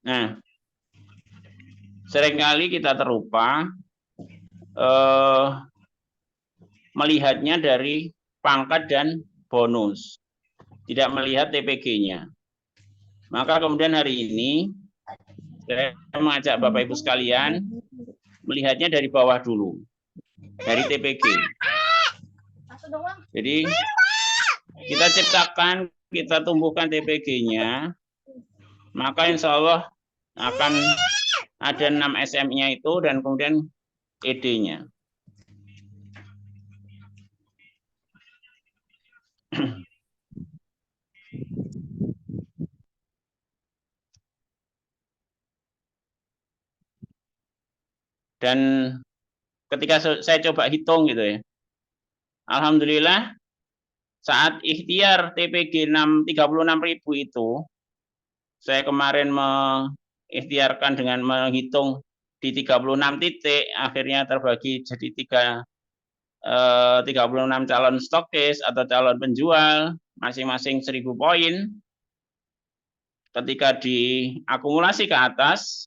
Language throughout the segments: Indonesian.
Nah, seringkali kita terlupa melihatnya dari pangkat dan bonus, tidak melihat TPG-nya. Maka kemudian hari ini saya mengajak Bapak Ibu sekalian melihatnya dari bawah dulu, dari TPG. Jadi kita ciptakan, kita tumbuhkan TPG-nya, maka insya Allah akan ada 6 SM-nya itu dan kemudian ED-nya. Dan ketika saya coba hitung gitu ya, alhamdulillah saat ikhtiar TPG 36.000 itu, saya kemarin mengikhtiarkan dengan menghitung di 36 titik, akhirnya terbagi jadi 36 calon stokis atau calon penjual, masing-masing 1.000 poin. Ketika diakumulasi ke atas,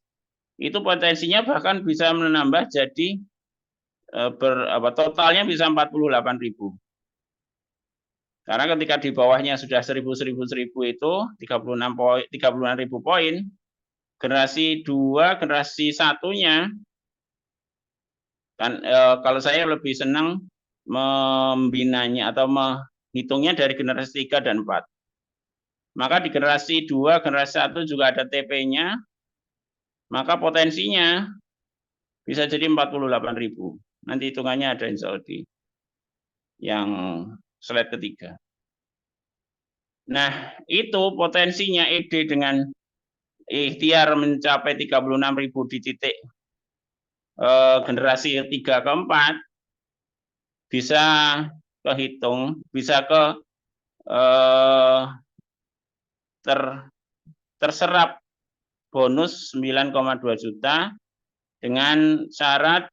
itu potensinya bahkan bisa menambah jadi totalnya bisa 48.000. Karena ketika di bawahnya sudah 1.000 itu 36.000 poin, generasi 2, generasi 1-nya kan kalau saya lebih senang membinanya atau menghitungnya dari generasi 3 dan 4. Maka di generasi 2, generasi 1 juga ada TP-nya, maka potensinya bisa jadi 48.000. Nanti hitungannya ada insya Allah di yang slide ketiga. Nah, itu potensinya ED dengan ikhtiar mencapai 36.000 di titik generasi 3 ke 4 bisa kehitung, bisa terserap bonus 9,2 juta dengan syarat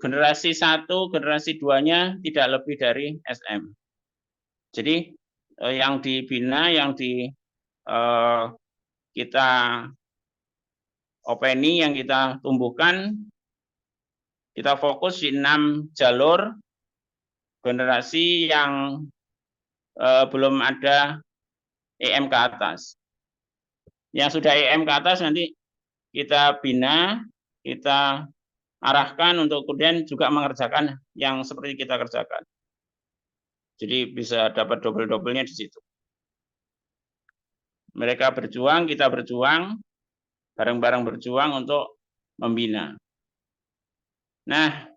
generasi 1, generasi 2-nya tidak lebih dari SM. Jadi yang dibina, yang kita openi, yang kita tumbuhkan, kita fokus di 6 jalur generasi yang belum ada EM ke atas. Yang sudah EM ke atas nanti kita bina, kita arahkan untuk kemudian juga mengerjakan yang seperti kita kerjakan. Jadi bisa dapat double-doublenya di situ. Mereka berjuang, kita berjuang, bareng-bareng berjuang untuk membina. Nah,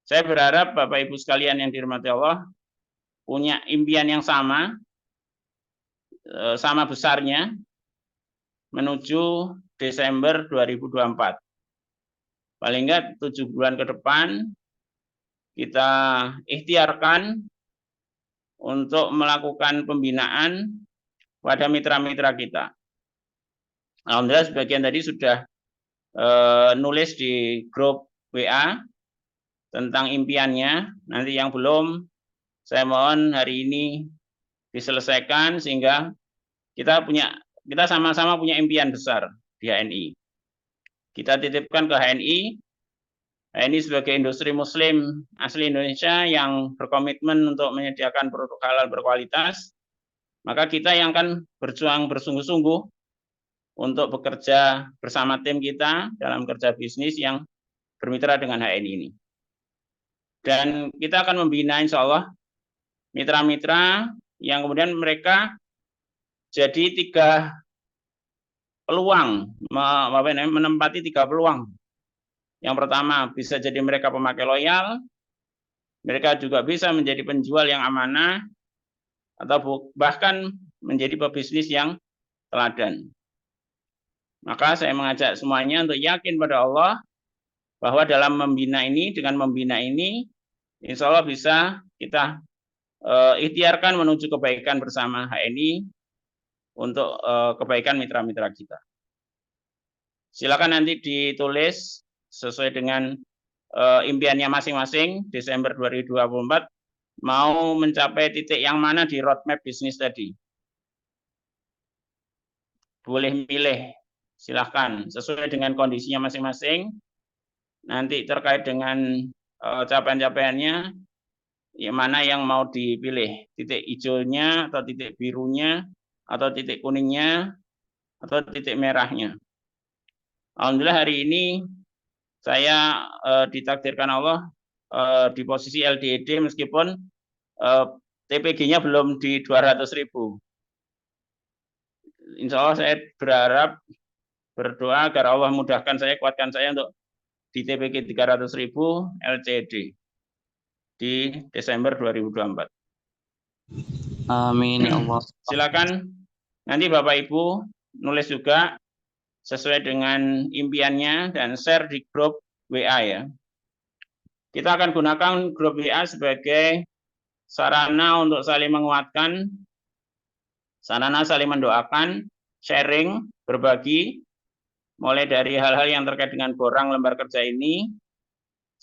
saya berharap Bapak Ibu sekalian yang dirahmati Allah punya impian yang sama besarnya menuju Desember 2024. Paling enggak 7 bulan ke depan kita ikhtiarkan untuk melakukan pembinaan pada mitra-mitra kita. Alhamdulillah sebagian tadi sudah nulis di grup WA tentang impiannya. Nanti yang belum, saya mohon hari ini diselesaikan sehingga kita sama-sama punya impian besar di HNI. Kita titipkan ke HNI sebagai industri muslim asli Indonesia yang berkomitmen untuk menyediakan produk halal berkualitas, maka kita yang akan berjuang bersungguh-sungguh untuk bekerja bersama tim kita dalam kerja bisnis yang bermitra dengan HNI ini. Dan kita akan membina insya Allah mitra-mitra yang kemudian mereka jadi 3 peluang, menempati 3 peluang. Yang pertama bisa jadi mereka pemakai loyal, mereka juga bisa menjadi penjual yang amanah, atau bahkan menjadi pebisnis yang teladan. Maka saya mengajak semuanya untuk yakin pada Allah bahwa dalam membina ini, dengan membina ini, insya Allah bisa kita ikhtiarkan menuju kebaikan bersama HNI untuk kebaikan mitra-mitra kita. Silakan nanti ditulis sesuai dengan impiannya masing-masing Desember 2024 mau mencapai titik yang mana di roadmap bisnis tadi. boleh milih, silahkan sesuai dengan kondisinya masing-masing. Nanti terkait dengan capaian-capaiannya, yang mana yang mau dipilih, titik hijaunya atau titik birunya atau titik kuningnya atau titik merahnya. Alhamdulillah hari ini saya ditakdirkan Allah di posisi LDED meskipun TPG-nya belum di 200.000. Insya Allah saya berdoa agar Allah mudahkan saya, kuatkan saya untuk di TPG 300.000 LCD di Desember 2024. Amin ya Allah. Silakan nanti Bapak Ibu nulis juga sesuai dengan impiannya dan share di grup WA ya. Kita akan gunakan grup WA sebagai sarana untuk saling menguatkan, sarana saling mendoakan, sharing, berbagi, mulai dari hal-hal yang terkait dengan borang lembar kerja ini,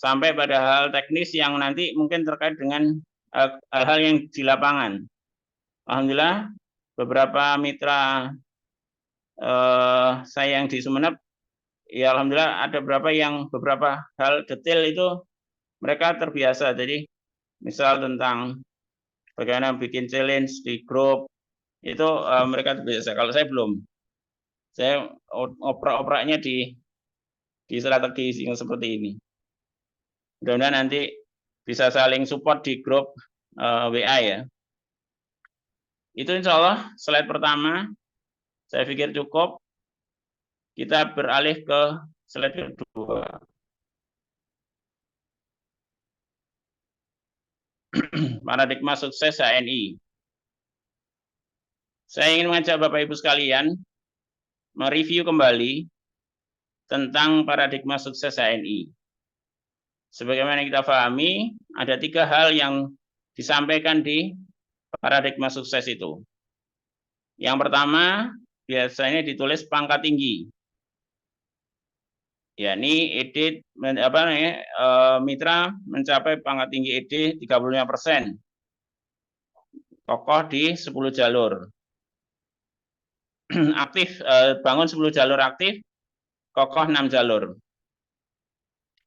sampai pada hal teknis yang nanti mungkin terkait dengan hal-hal yang di lapangan. Alhamdulillah, beberapa mitra saya yang di Sumeneb, ya alhamdulillah ada beberapa hal detail itu mereka terbiasa. Jadi misal tentang bagaimana bikin challenge di grup itu mereka terbiasa. Kalau saya belum, saya oprak-opraknya di strategi yang seperti ini. Mudah-mudahan nanti bisa saling support di grup WA ya. Itu insya Allah slide pertama. Saya pikir cukup. Kita beralih ke slide kedua. Paradigma sukses HNI. Saya ingin mengajak Bapak Ibu sekalian mereview kembali tentang paradigma sukses HNI. Sebagaimana kita pahami, ada 3 hal yang disampaikan di paradigma sukses itu. Yang pertama, biasanya ditulis pangkat tinggi. Yakni ED mitra mencapai pangkat tinggi ED 35%. Kokoh di 10 jalur. Aktif bangun 10 jalur aktif, kokoh 6 jalur.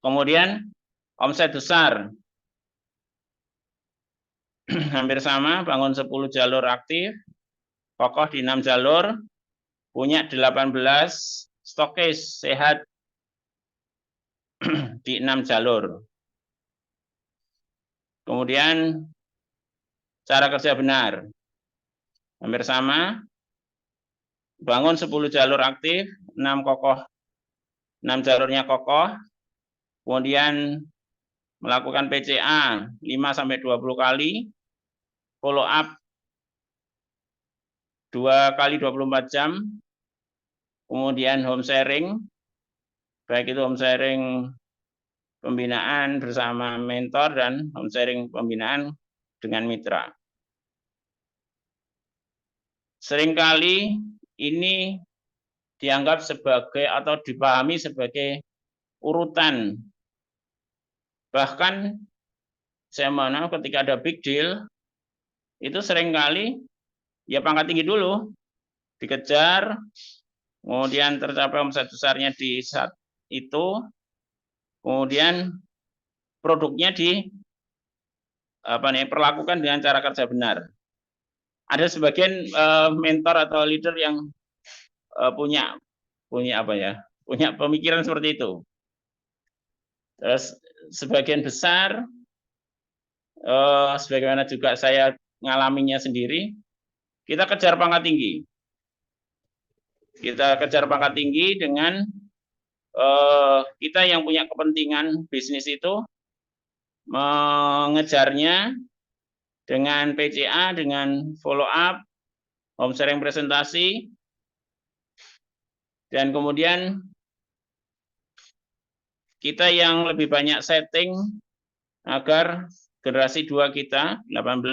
Kemudian omset besar. Hampir sama, bangun 10 jalur aktif, kokoh di 6 jalur, punya 18 stokis sehat di 6 jalur. Kemudian cara kerja benar. Hampir sama, bangun 10 jalur aktif, 6 jalurnya kokoh, kemudian melakukan PCA 5-20 kali, follow up 2 kali 24 jam, kemudian home sharing, baik itu home sharing pembinaan bersama mentor dan home sharing pembinaan dengan mitra. Seringkali ini dianggap sebagai atau dipahami sebagai urutan. Bahkan saya mana ketika ada big deal, itu seringkali ya pangkat tinggi dulu, dikejar, kemudian tercapai omset besarnya di saat itu, kemudian produknya perlakukan dengan cara kerja benar. Ada sebagian mentor atau leader yang punya pemikiran seperti itu. Terus sebagian besar, sebagaimana juga saya ngalaminya sendiri, kita kejar pangkat tinggi. Kita kejar pangkat tinggi dengan kita yang punya kepentingan bisnis itu mengejarnya dengan PCA, dengan follow up, home sharing presentasi, dan kemudian kita yang lebih banyak setting agar generasi 2 kita, 18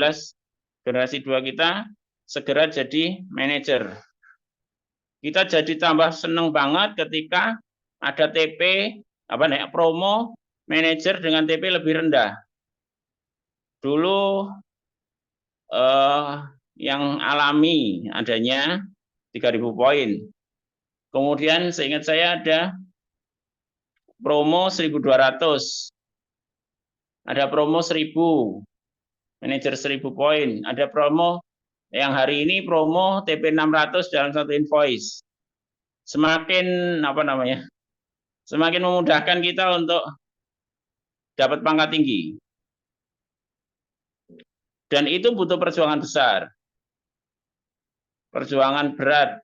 generasi 2 kita segera jadi manajer. Kita jadi tambah seneng banget ketika ada TP promo manajer dengan TP lebih rendah. Dulu yang alami adanya 3.000 poin. Kemudian seingat saya ada promo 1.200, ada promo 1.000, manajer 1.000 poin, ada promo yang hari ini promo TP 600 dalam satu invoice. Semakin semakin memudahkan kita untuk dapat pangkat tinggi. Dan itu butuh perjuangan besar. Perjuangan berat.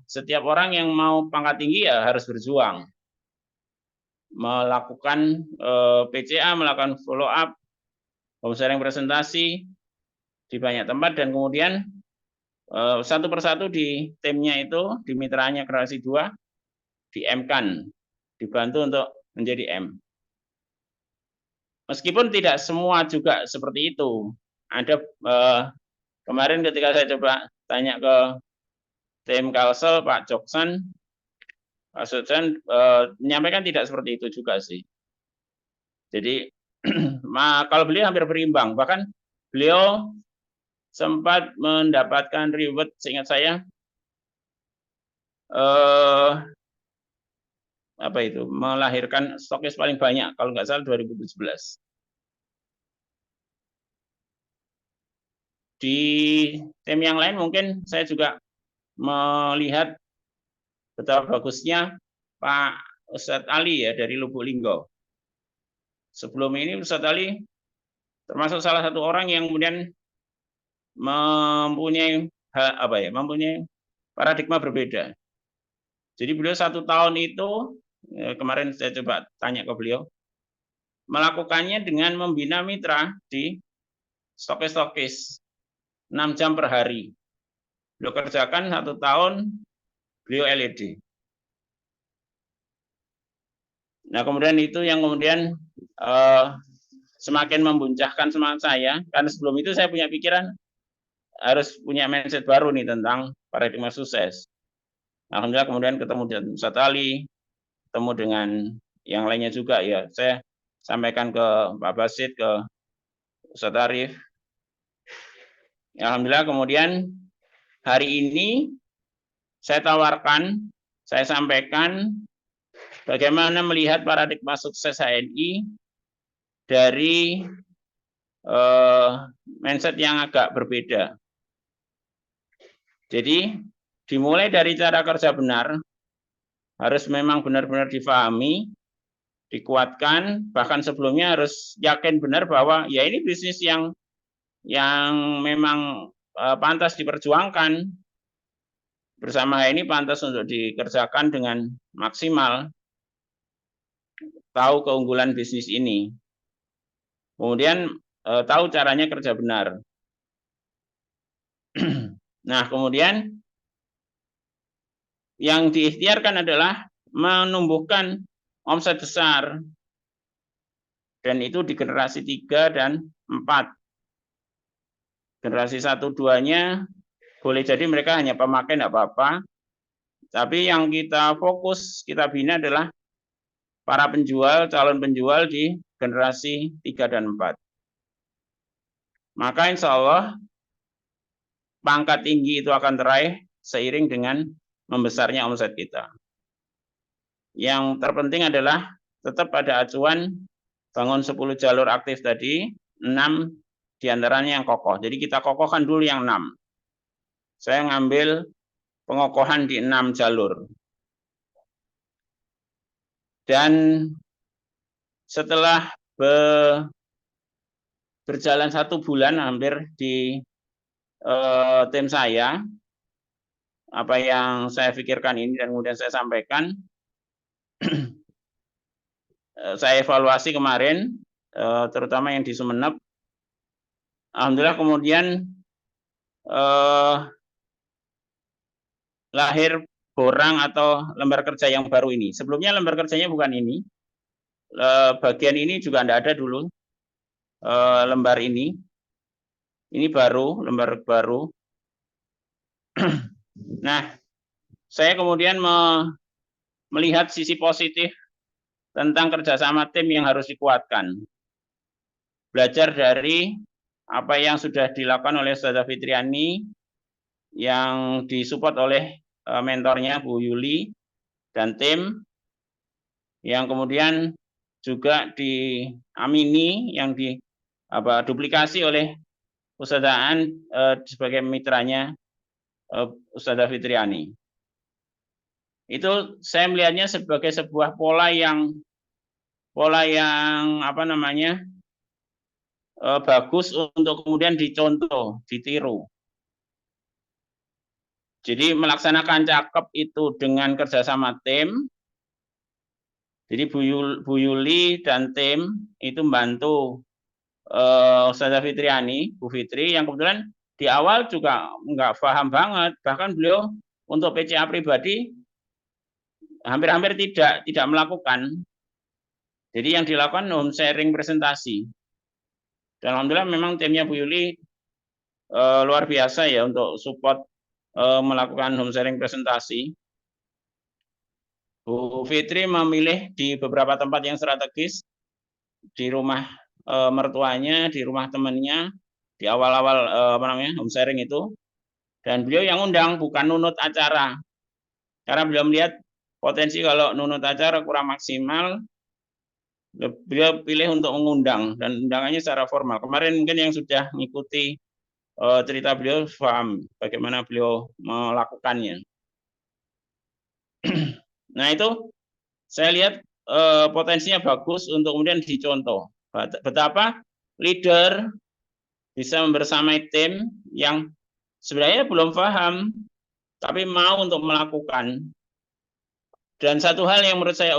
Setiap orang yang mau pangkat tinggi ya harus berjuang. Melakukan PCA, melakukan follow up, sharing presentasi di banyak tempat, dan kemudian satu persatu di timnya itu, di mitranya generasi 2, di-M-kan, dibantu untuk menjadi M. Meskipun tidak semua juga seperti itu. Ada kemarin ketika saya coba tanya ke tim Kalsel, Pak Joksan, Pak Sudjan menyampaikan tidak seperti itu juga sih. Jadi kalau beliau hampir berimbang, bahkan beliau sempat mendapatkan reward, seingat saya, melahirkan stokis paling banyak, kalau nggak salah 2017. Di tim yang lain mungkin saya juga melihat betapa bagusnya Pak Ustadz Ali ya dari Lubuk Linggau. Sebelum ini Ustadz Ali termasuk salah satu orang yang kemudian mempunyai paradigma berbeda. Jadi beliau 1 tahun itu, kemarin saya coba tanya ke beliau, melakukannya dengan membina mitra di stokis-stokis 6 jam per hari. Beliau kerjakan 1 tahun, beliau LED. Nah, kemudian itu yang kemudian semakin membuncahkan semangat saya, karena sebelum itu saya punya pikiran harus punya mindset baru nih tentang paradigma sukses. Alhamdulillah kemudian ketemu dengan Ustadz Ali, ketemu dengan yang lainnya juga ya. Saya sampaikan ke Pak Basit, ke Ustadz Arif. Alhamdulillah kemudian hari ini saya tawarkan, saya sampaikan bagaimana melihat paradigma sukses HNI dari mindset yang agak berbeda. Jadi dimulai dari cara kerja benar, harus memang benar-benar difahami, dikuatkan, bahkan sebelumnya harus yakin benar bahwa ya ini bisnis yang memang pantas diperjuangkan. Bersama ini pantas untuk dikerjakan dengan maksimal. Tahu keunggulan bisnis ini. Kemudian tahu caranya kerja benar. Nah, kemudian yang diikhtiarkan adalah menumbuhkan omset besar. Dan itu di generasi 3 dan 4. Generasi 1-2-nya boleh jadi mereka hanya pemakai, enggak apa-apa. Tapi yang kita fokus, kita bina adalah para penjual, calon penjual di generasi 3 dan 4. Maka insya Allah pangkat tinggi itu akan teraih seiring dengan membesarnya omset kita. Yang terpenting adalah tetap pada acuan bangun 10 jalur aktif tadi, 6 diantaranya yang kokoh. Jadi kita kokohkan dulu yang 6. Saya ngambil pengokohan di 6 jalur. Dan setelah berjalan 1 bulan hampir di tim saya, apa yang saya pikirkan ini dan kemudian saya sampaikan, saya evaluasi kemarin, terutama yang di Sumeneb. Alhamdulillah kemudian lahir borang atau lembar kerja yang baru ini. Sebelumnya lembar kerjanya bukan ini. Bagian ini juga tidak ada dulu. Lembar ini. Ini baru, lembar baru. Nah, saya kemudian melihat sisi positif tentang kerjasama tim yang harus dikuatkan. Belajar dari apa yang sudah dilakukan oleh Ustazah Fitriani, yang disupport oleh mentornya Bu Yuli dan tim, yang kemudian juga diamini, yang duplikasi oleh Ustadzah Aan sebagai mitranya Ustadzah Fitriani. Itu saya melihatnya sebagai sebuah pola yang bagus untuk kemudian dicontoh, ditiru. Jadi melaksanakan cakep itu dengan kerjasama tim. Jadi Bu Yuli dan tim itu membantu Ustadzah Fitriani, Bu Fitri, yang kebetulan di awal juga nggak paham banget. Bahkan beliau untuk PCA pribadi hampir-hampir tidak melakukan. Jadi yang dilakukan home sharing presentasi. Dan alhamdulillah memang timnya Bu Yuli luar biasa ya untuk support melakukan home sharing presentasi. Bu Fitri memilih di beberapa tempat yang strategis, di rumah mertuanya, di rumah temannya, di awal-awal home sharing itu. Dan beliau yang undang, bukan nunut acara. Karena beliau melihat potensi kalau nunut acara kurang maksimal, beliau pilih untuk mengundang, dan undangannya secara formal. Kemarin mungkin yang sudah mengikuti cerita beliau paham bagaimana beliau melakukannya. Nah itu saya lihat potensinya bagus untuk kemudian dicontoh. Betapa leader bisa membersamai tim yang sebenarnya belum paham, tapi mau untuk melakukan. Dan satu hal yang menurut saya,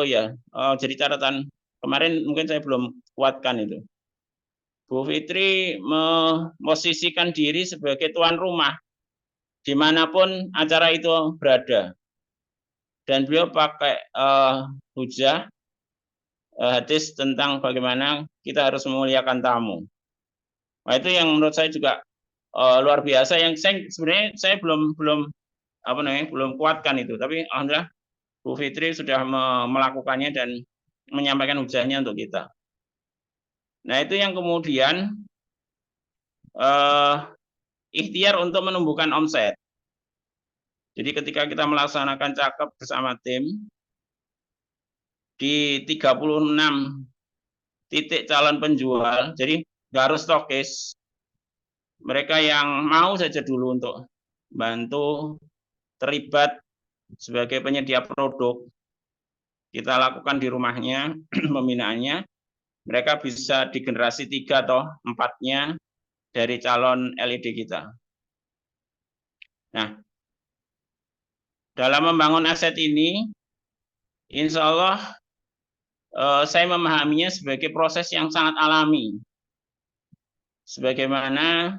jadi catatan kemarin mungkin saya belum kuatkan itu. Bu Fitri memosisikan diri sebagai tuan rumah dimanapun acara itu berada. Dan beliau pakai hujah hadis tentang bagaimana kita harus memuliakan tamu. Nah, itu yang menurut saya juga luar biasa, yang sebenarnya saya belum kuatkan itu, tapi alhamdulillah Bu Fitri sudah melakukannya dan menyampaikan hujahnya untuk kita. Nah, itu yang kemudian ikhtiar untuk menumbuhkan omset. Jadi ketika kita melaksanakan cakep bersama tim di 36 titik calon penjual, jadi nggak harus stokis. Mereka yang mau saja dulu untuk bantu terlibat sebagai penyedia produk, kita lakukan di rumahnya pembinaannya. Mereka bisa di generasi 3 atau 4-nya dari calon LED kita. Nah, dalam membangun aset ini, insya Allah saya memahaminya sebagai proses yang sangat alami. Sebagaimana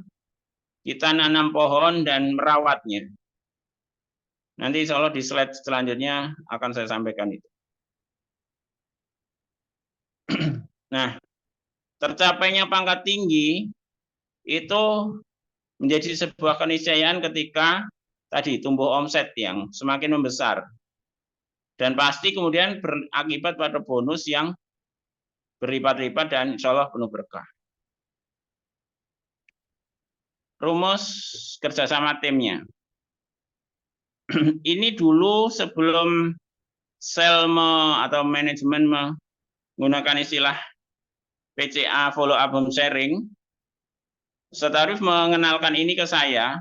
kita nanam pohon dan merawatnya. Nanti insya Allah di slide selanjutnya akan saya sampaikan itu. Nah, tercapainya pangkat tinggi itu menjadi sebuah keniscayaan ketika tadi tumbuh omset yang semakin membesar. Dan pasti kemudian berakibat pada bonus yang berlipat-lipat dan insya Allah penuh berkah. Rumus kerjasama timnya. Ini dulu sebelum atau manajemen menggunakan istilah PCA follow up home sharing, Ustadz Arif mengenalkan ini ke saya,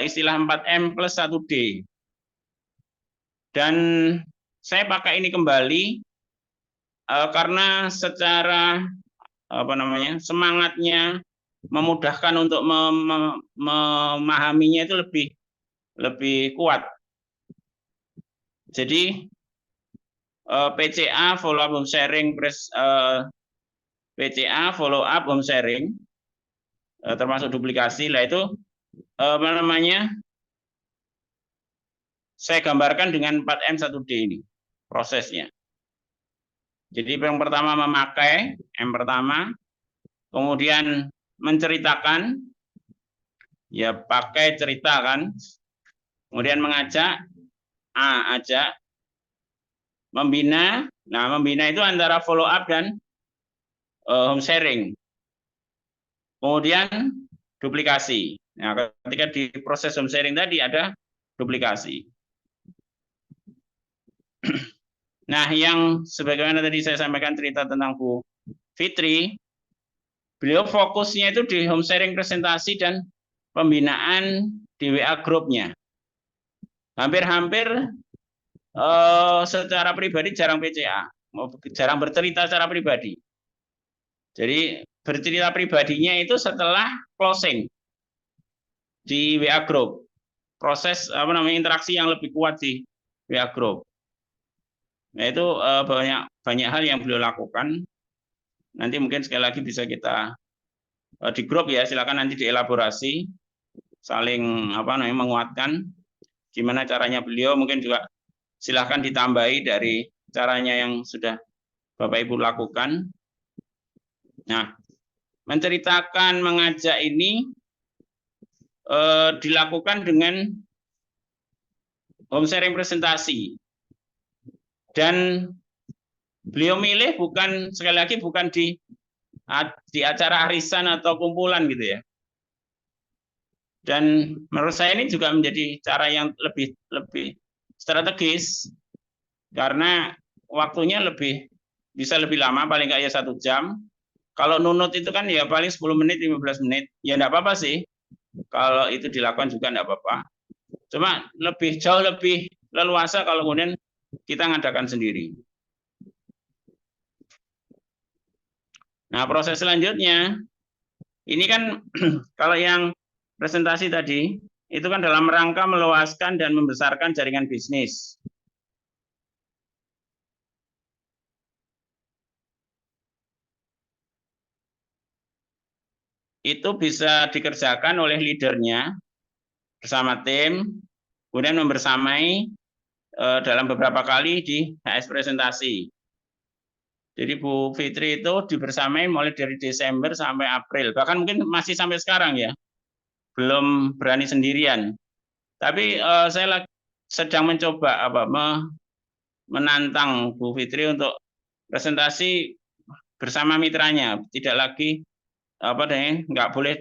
istilah 4M plus 1D. Dan saya pakai ini kembali karena secara semangatnya memudahkan untuk memahaminya itu lebih kuat. Jadi PCA follow up home sharing PCA follow up home sharing termasuk duplikasi lah itu saya gambarkan dengan 4M 1D ini prosesnya. Jadi yang pertama memakai, M pertama, kemudian menceritakan, ya pakai cerita kan, kemudian mengajak, ajak, membina. Nah, membina itu antara follow up dan home sharing. Kemudian duplikasi. Nah, ketika di proses home sharing tadi ada duplikasi. Nah, yang sebagaimana tadi saya sampaikan cerita tentang Bu Fitri, beliau fokusnya itu di home sharing presentasi dan pembinaan di WA grupnya. Hampir-hampir secara pribadi jarang PCA, jarang bercerita secara pribadi. Jadi bercerita pribadinya itu setelah closing di WA group, proses interaksi yang lebih kuat di WA group. Nah itu banyak hal yang beliau lakukan. Nanti mungkin sekali lagi bisa kita di grup ya, silakan nanti dielaborasi, saling menguatkan gimana caranya beliau, mungkin juga silakan ditambahi dari caranya yang sudah Bapak Ibu lakukan. Nah, menceritakan, mengajak ini dilakukan dengan home sharing presentasi. Dan beliau milih bukan, sekali lagi, bukan di acara arisan atau kumpulan gitu ya. Dan menurut saya ini juga menjadi cara yang lebih strategis, karena waktunya bisa lebih lama, paling nggak ya 1 jam. Kalau nunut itu kan ya paling 10 menit, 15 menit. Ya enggak apa-apa sih. Kalau itu dilakukan juga enggak apa-apa. Cuma jauh lebih leluasa kalau kemudian kita ngadakan sendiri. Nah, proses selanjutnya, ini kan kalau yang presentasi tadi, itu kan dalam rangka meluaskan dan membesarkan jaringan bisnis. Itu bisa dikerjakan oleh leadernya bersama tim, kemudian membersamai dalam beberapa kali di HS presentasi. Jadi Bu Fitri itu dibersamai mulai dari Desember sampai April, bahkan mungkin masih sampai sekarang ya, belum berani sendirian. Tapi saya sedang mencoba menantang Bu Fitri untuk presentasi bersama mitranya, tidak lagi nggak boleh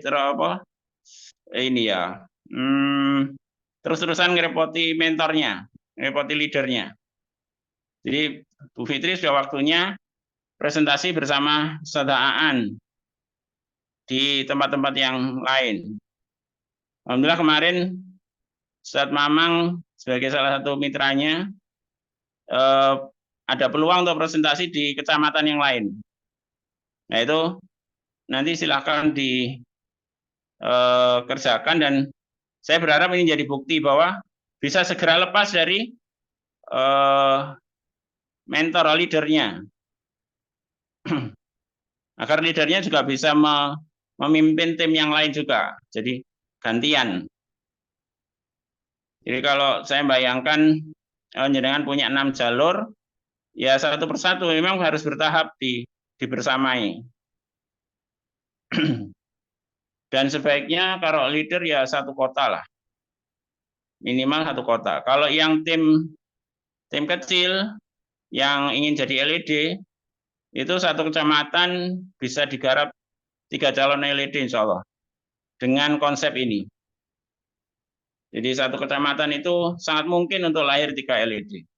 terus-terusan ngerepoti mentornya, ngerepoti leadernya. Jadi Bu Fitri sudah waktunya presentasi bersama peserta Aan di tempat-tempat yang lain. Alhamdulillah kemarin Ustadz Mamang sebagai salah satu mitranya ada peluang untuk presentasi di kecamatan yang lain. Nah itu nanti silahkan dikerjakan, dan saya berharap ini jadi bukti bahwa bisa segera lepas dari mentor leadernya, agar leadernya juga bisa memimpin tim yang lain juga, jadi gantian. Jadi kalau saya bayangkan jenengan punya 6 jalur, ya satu persatu memang harus bertahap dibersamai. Dan sebaiknya kalau leader ya satu kota lah, minimal satu kota. Kalau yang tim kecil yang ingin jadi LED, itu satu kecamatan bisa digarap 3 calon LED insya Allah dengan konsep ini. Jadi satu kecamatan itu sangat mungkin untuk lahir 3 LED.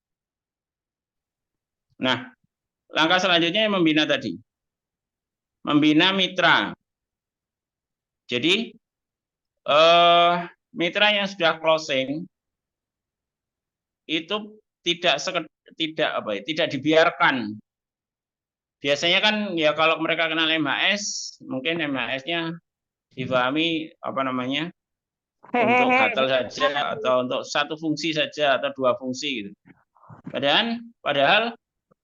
Nah, langkah selanjutnya membina tadi, membina mitra. Jadi mitra yang sudah closing itu tidak dibiarkan. Biasanya kan ya kalau mereka kenal MHS, mungkin MHS-nya difahami untuk gatal saja, atau untuk satu fungsi saja atau 2 fungsi gitu. Padahal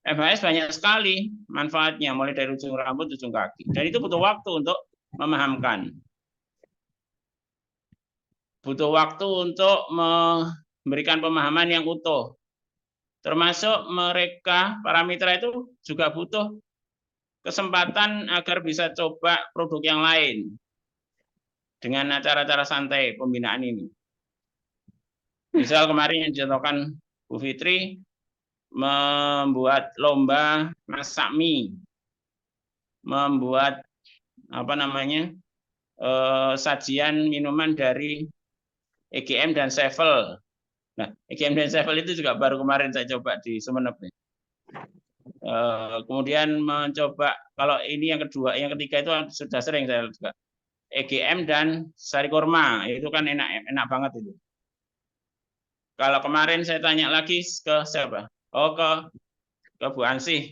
MHS banyak sekali manfaatnya, mulai dari ujung rambut, ujung kaki. Dan itu butuh waktu untuk memahamkan. Butuh waktu untuk memberikan pemahaman yang utuh. Termasuk mereka, para mitra itu juga butuh kesempatan agar bisa coba produk yang lain dengan acara-acara santai pembinaan ini. Misal kemarin yang dicontohkan Bu Fitri, membuat lomba masak mie, membuat sajian minuman dari EGM dan Sevel, Nah, EGM dan Sevel itu juga baru kemarin saya coba di Sumeneb. Kemudian mencoba, kalau ini yang kedua, yang ketiga itu sudah sering saya juga. EGM dan sari kurma, itu kan enak banget itu. Kalau kemarin saya tanya lagi ke siapa? Oh, ke Bu Ansih.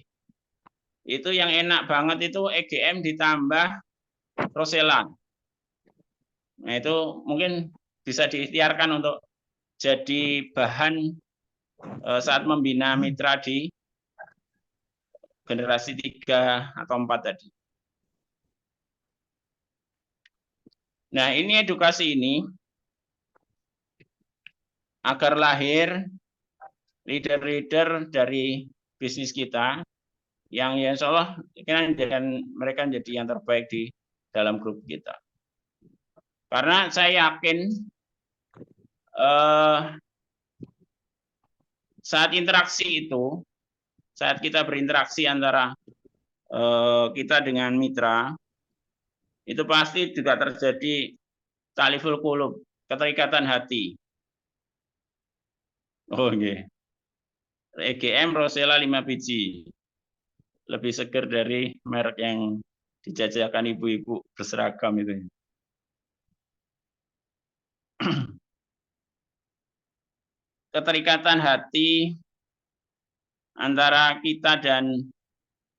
Itu yang enak banget itu EGM ditambah Rosella. Nah, itu mungkin bisa diikhtiarkan untuk jadi bahan saat membina mitra di generasi 3 atau 4 tadi. Nah, ini edukasi ini agar lahir leader-leader dari bisnis kita yang ya insya Allah dan mereka menjadi yang terbaik di dalam grup kita. Karena saya yakin saat interaksi itu, saat kita berinteraksi antara kita dengan mitra, itu pasti juga terjadi taliful qulub, keterikatan hati. Oh nggih. EGM Rosella 5 biji. Lebih seger dari merek yang dijajakan ibu-ibu berseragam itu. Keterikatan hati antara kita dan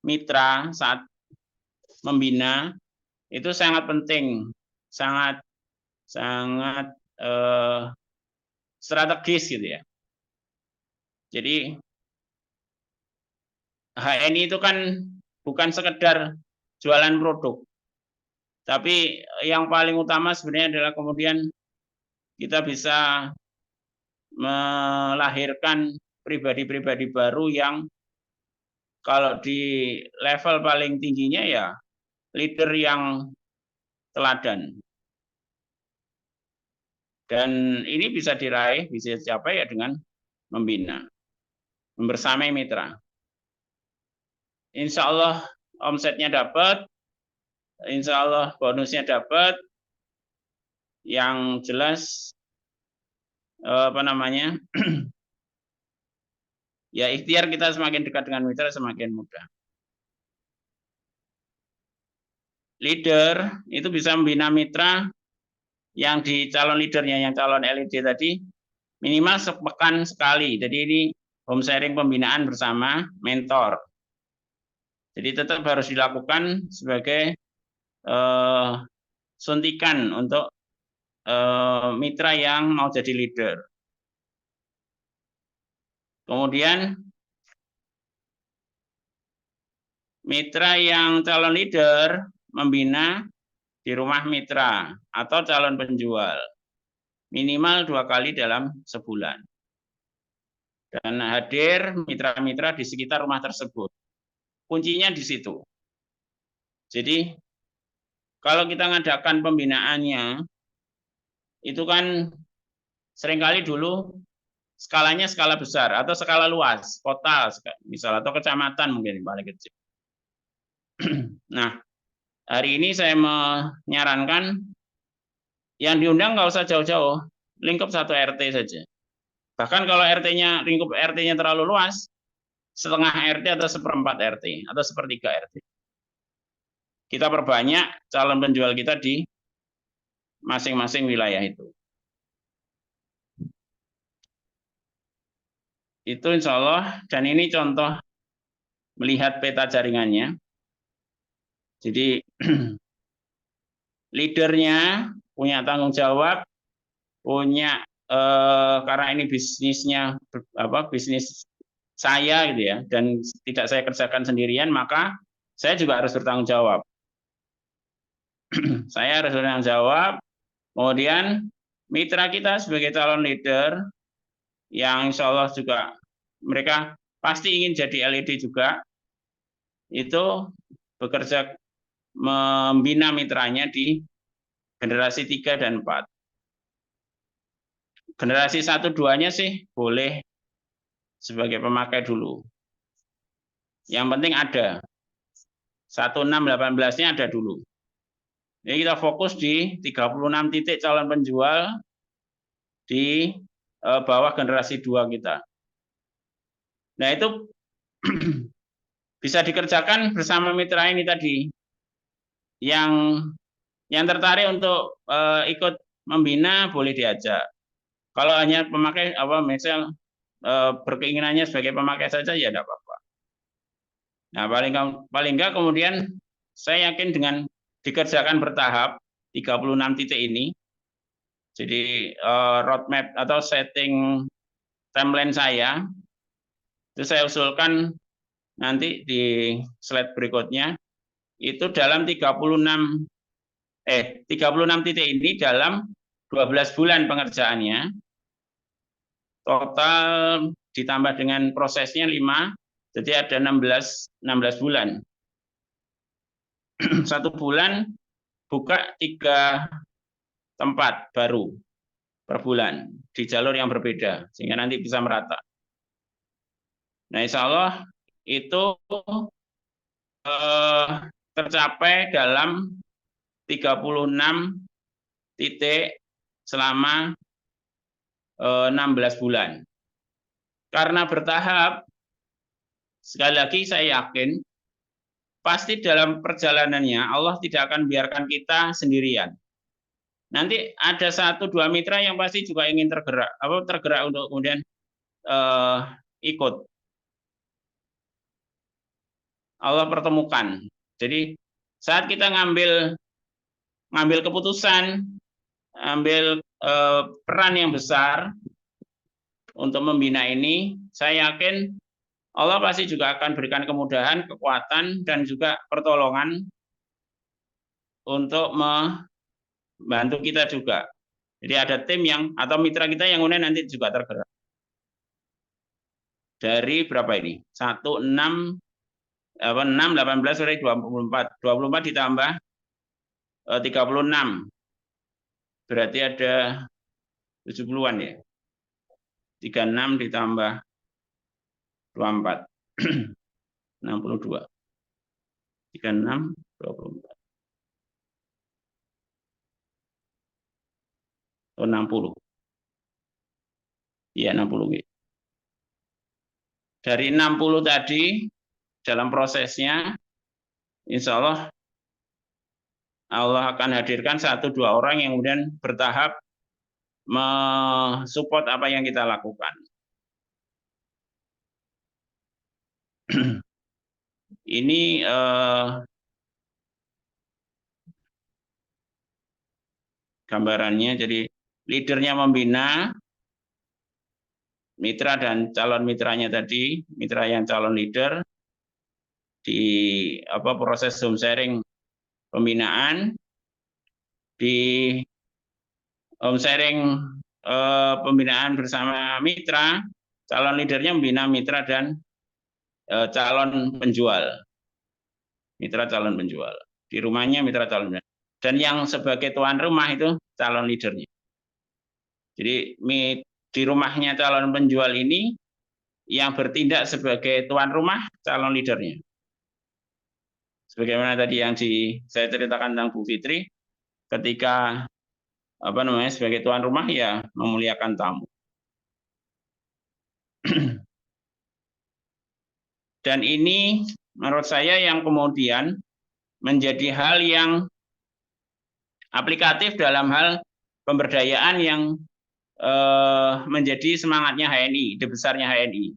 mitra saat membina itu sangat penting, sangat strategis gitu ya. Jadi HNI itu kan bukan sekedar jualan produk, tapi yang paling utama sebenarnya adalah kemudian kita bisa melahirkan pribadi-pribadi baru yang kalau di level paling tingginya ya leader yang teladan. Dan ini bisa diraih, bisa dicapai ya dengan membina, membersamai mitra. Insya Allah omsetnya dapat, insya Allah bonusnya dapat, yang jelas apa namanya, ya ikhtiar kita semakin dekat dengan mitra semakin mudah. Leader itu bisa membina mitra yang di calon leadernya, yang calon LED tadi minimal sepekan sekali. Jadi ini home sharing pembinaan bersama mentor. Jadi tetap harus dilakukan sebagai suntikan untuk mitra yang mau jadi leader. Kemudian mitra yang calon leader membina di rumah mitra atau calon penjual minimal 2 kali dalam sebulan. Dan hadir mitra-mitra di sekitar rumah tersebut. Kuncinya di situ. Jadi kalau kita ngadakan pembinaannya, itu kan seringkali dulu skalanya skala besar atau skala luas, kota misal atau kecamatan mungkin paling kecil. Nah, hari ini saya menyarankan yang diundang nggak usah jauh-jauh, lingkup 1 RT saja. Bahkan kalau lingkup RT-nya terlalu luas, setengah RT atau seperempat RT atau sepertiga RT. Kita perbanyak calon penjual kita di masing-masing wilayah itu. Itu insya Allah, dan ini contoh melihat peta jaringannya. Jadi leadernya punya tanggung jawab, punya karena ini bisnisnya bisnis saya gitu ya, dan tidak saya kerjakan sendirian, maka saya juga harus bertanggung jawab. Saya harus bertanggung jawab. Kemudian mitra kita sebagai calon leader yang insya Allah juga mereka pasti ingin jadi LED juga, itu bekerja membina mitranya di generasi 3 dan 4. Generasi 1-2-nya sih boleh sebagai pemakai dulu. Yang penting ada. 16-18-nya ada dulu. Jadi kita fokus di 36 titik calon penjual di bawah generasi 2 kita. Nah, itu bisa dikerjakan bersama mitra ini tadi. Yang tertarik untuk ikut membina boleh diajak. Kalau hanya pemakai misal berkeinginannya sebagai pemakai saja ya tidak apa-apa. Nah, paling enggak kemudian saya yakin dengan dikerjakan bertahap 36 titik ini. Jadi roadmap atau setting timeline saya itu saya usulkan nanti di slide berikutnya itu dalam 36 titik ini dalam 12 bulan pengerjaannya, total ditambah dengan prosesnya 5, jadi ada 16 bulan. 1 bulan buka 3 tempat baru per bulan di jalur yang berbeda, sehingga nanti bisa merata. Nah, insya Allah itu tercapai dalam 36 titik selama 16 bulan. Karena bertahap, sekali lagi saya yakin, pasti dalam perjalanannya Allah tidak akan biarkan kita sendirian. Nanti ada 1-2 mitra yang pasti juga ingin tergerak untuk kemudian ikut. Allah pertemukan. Jadi saat kita ngambil keputusan, ambil peran yang besar untuk membina ini, saya yakin Allah pasti juga akan berikan kemudahan, kekuatan, dan juga pertolongan untuk membantu kita juga. Jadi ada tim atau mitra kita yang kemudian nanti juga tergerak. Dari berapa ini? 1, 6, 18 sampai 24. 24 ditambah 36. Berarti ada 70-an ya. 36 ditambah 24. 62. 36, 24. Atau 60. Iya, 60. Dari 60 tadi, dalam prosesnya, insya Allah akan hadirkan 1-2 orang yang kemudian bertahap mensupport apa yang kita lakukan. Ini gambarannya. Jadi leadernya membina, mitra dan calon mitranya tadi, mitra yang calon leader di proses Zoom sharing pembinaan, di home sharing pembinaan bersama mitra, calon leadernya membina mitra dan calon penjual. Mitra calon penjual. Di rumahnya mitra calon penjual. Dan yang sebagai tuan rumah itu calon leadernya. Jadi di rumahnya calon penjual ini yang bertindak sebagai tuan rumah calon leadernya. Sebagaimana tadi yang saya ceritakan tentang Bu Fitri, ketika sebagai tuan rumah ya memuliakan tamu. Dan ini menurut saya yang kemudian menjadi hal yang aplikatif dalam hal pemberdayaan yang menjadi semangatnya HNI, ide besarnya HNI.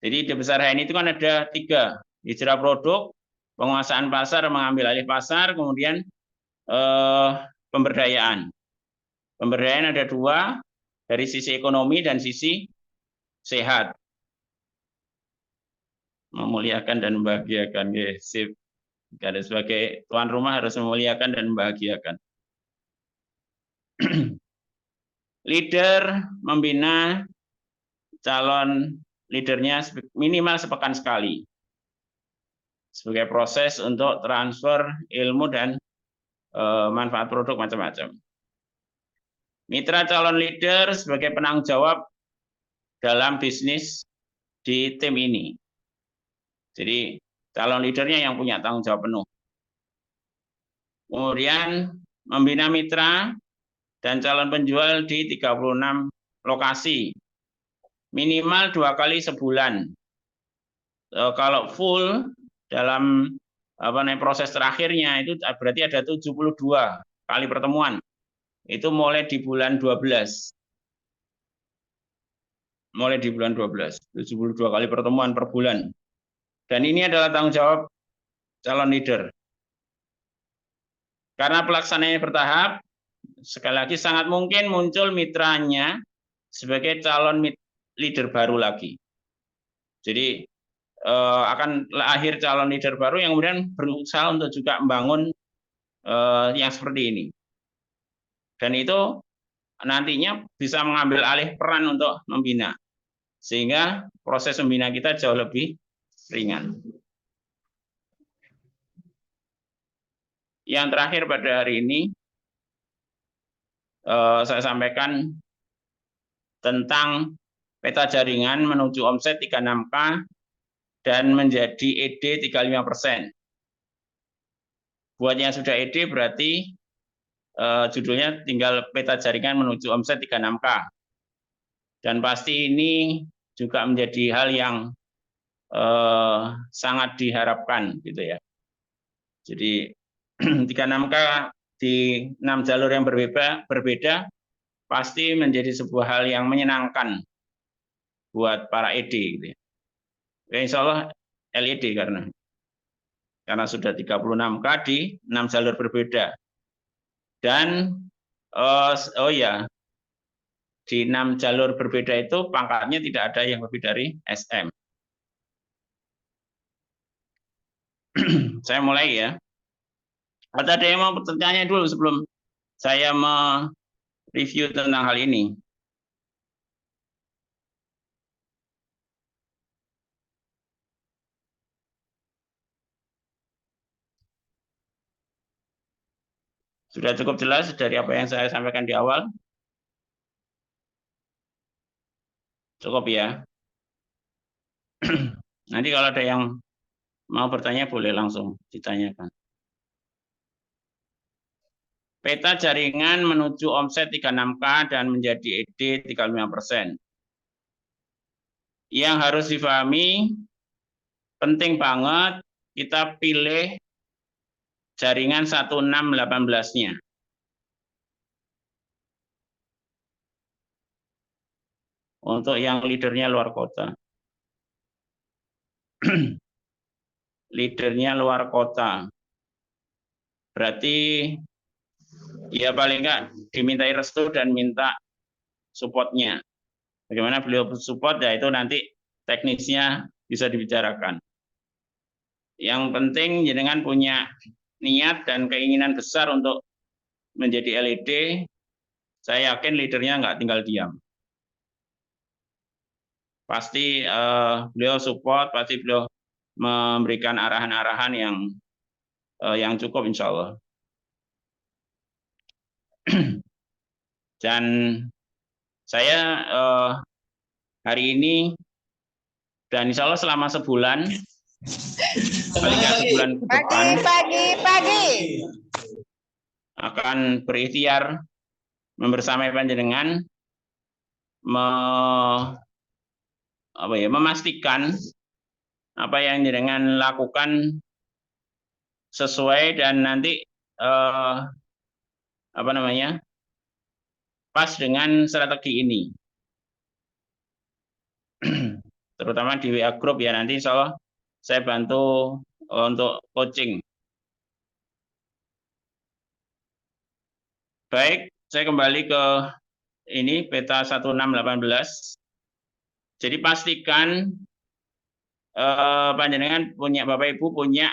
Jadi ide besar HNI itu kan ada 3, hijrah produk, penguasaan pasar, mengambil alih pasar, kemudian pemberdayaan. Pemberdayaan ada 2, dari sisi ekonomi dan sisi sehat. Memuliakan dan membahagiakan. Sip. Karena sebagai tuan rumah harus memuliakan dan membahagiakan. Leader membina calon leadernya minimal sepekan sekali. Sebagai proses untuk transfer ilmu dan manfaat produk macam-macam. Mitra calon leader sebagai penanggung jawab dalam bisnis di tim ini. Jadi calon leadernya yang punya tanggung jawab penuh. Kemudian membina mitra dan calon penjual di 36 lokasi. Minimal 2 kali sebulan. Kalau full dalam proses terakhirnya itu berarti ada 72 kali pertemuan. Itu mulai di bulan 12. Mulai di bulan 12, 72 kali pertemuan per bulan. Dan ini adalah tanggung jawab calon leader. Karena pelaksanaannya bertahap, sekali lagi sangat mungkin muncul mitranya sebagai calon leader baru lagi. Jadi akan lahir calon leader baru yang kemudian berusaha untuk juga membangun yang seperti ini. Dan itu nantinya bisa mengambil alih peran untuk membina. Sehingga proses membina kita jauh lebih ringan. Yang terakhir pada hari ini, saya sampaikan tentang peta jaringan menuju omset 36K dan menjadi ED 35%. Buat yang sudah ED berarti judulnya tinggal peta jaringan menuju omset 36K. Dan pasti ini juga menjadi hal yang sangat diharapkan gitu ya. Jadi 36K di 6 jalur yang berbeda pasti menjadi sebuah hal yang menyenangkan buat para ED gitu ya. Insya Allah LED karena sudah 36K di 6 jalur berbeda. Dan di 6 jalur berbeda itu pangkatnya tidak ada yang lebih dari SM. Saya mulai ya. Ada yang mau bertanya dulu sebelum saya mereview tentang hal ini? Sudah cukup jelas dari apa yang saya sampaikan di awal? Cukup ya. Nanti kalau ada yang mau bertanya boleh langsung ditanyakan. Peta jaringan menuju omset 36K dan menjadi ED 35%. Yang harus difahami, penting banget kita pilih jaringan 1618-nya. Untuk yang leadernya luar kota. Leadernya luar kota. Berarti ya paling enggak dimintai restu dan minta supportnya. Bagaimana beliau support ya itu nanti teknisnya bisa dibicarakan. Yang penting jenengan punya niat dan keinginan besar untuk menjadi LED. Saya yakin leadernya nggak tinggal diam. Pasti beliau support, pasti beliau memberikan arahan-arahan yang cukup insya Allah. Dan saya hari ini dan insya Allah selama sebulan, paling nggak sebulan ke depan, pagi akan berikhtiar membersamai panjenengan memastikan apa yang jenengan lakukan sesuai dan nanti pas dengan strategi ini. Terutama di WA Group ya, nanti insya Allah saya bantu untuk coaching. Baik, saya kembali ke ini peta 1618. Jadi pastikan panjenengan punya Bapak Ibu punya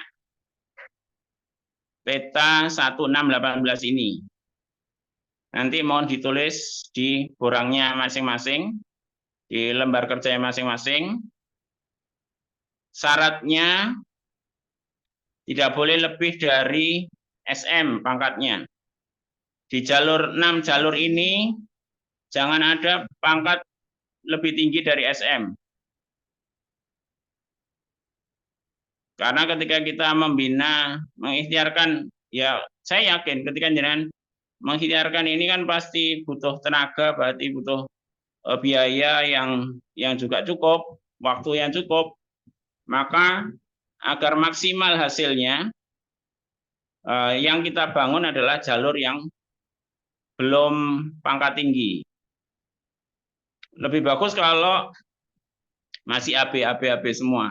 peta 1618 ini. Nanti mohon ditulis di borangnya masing-masing, di lembar kerja masing-masing. Syaratnya tidak boleh lebih dari SM pangkatnya. Di jalur 6 jalur ini jangan ada pangkat lebih tinggi dari SM. Karena ketika kita membina, mengikhtiarkan, ya saya yakin ketika jenengan mengikhtiarkan ini kan pasti butuh tenaga, berarti butuh biaya yang juga cukup, waktu yang cukup, maka agar maksimal hasilnya, yang kita bangun adalah jalur yang belum pangkat tinggi. Lebih bagus kalau masih AB semua.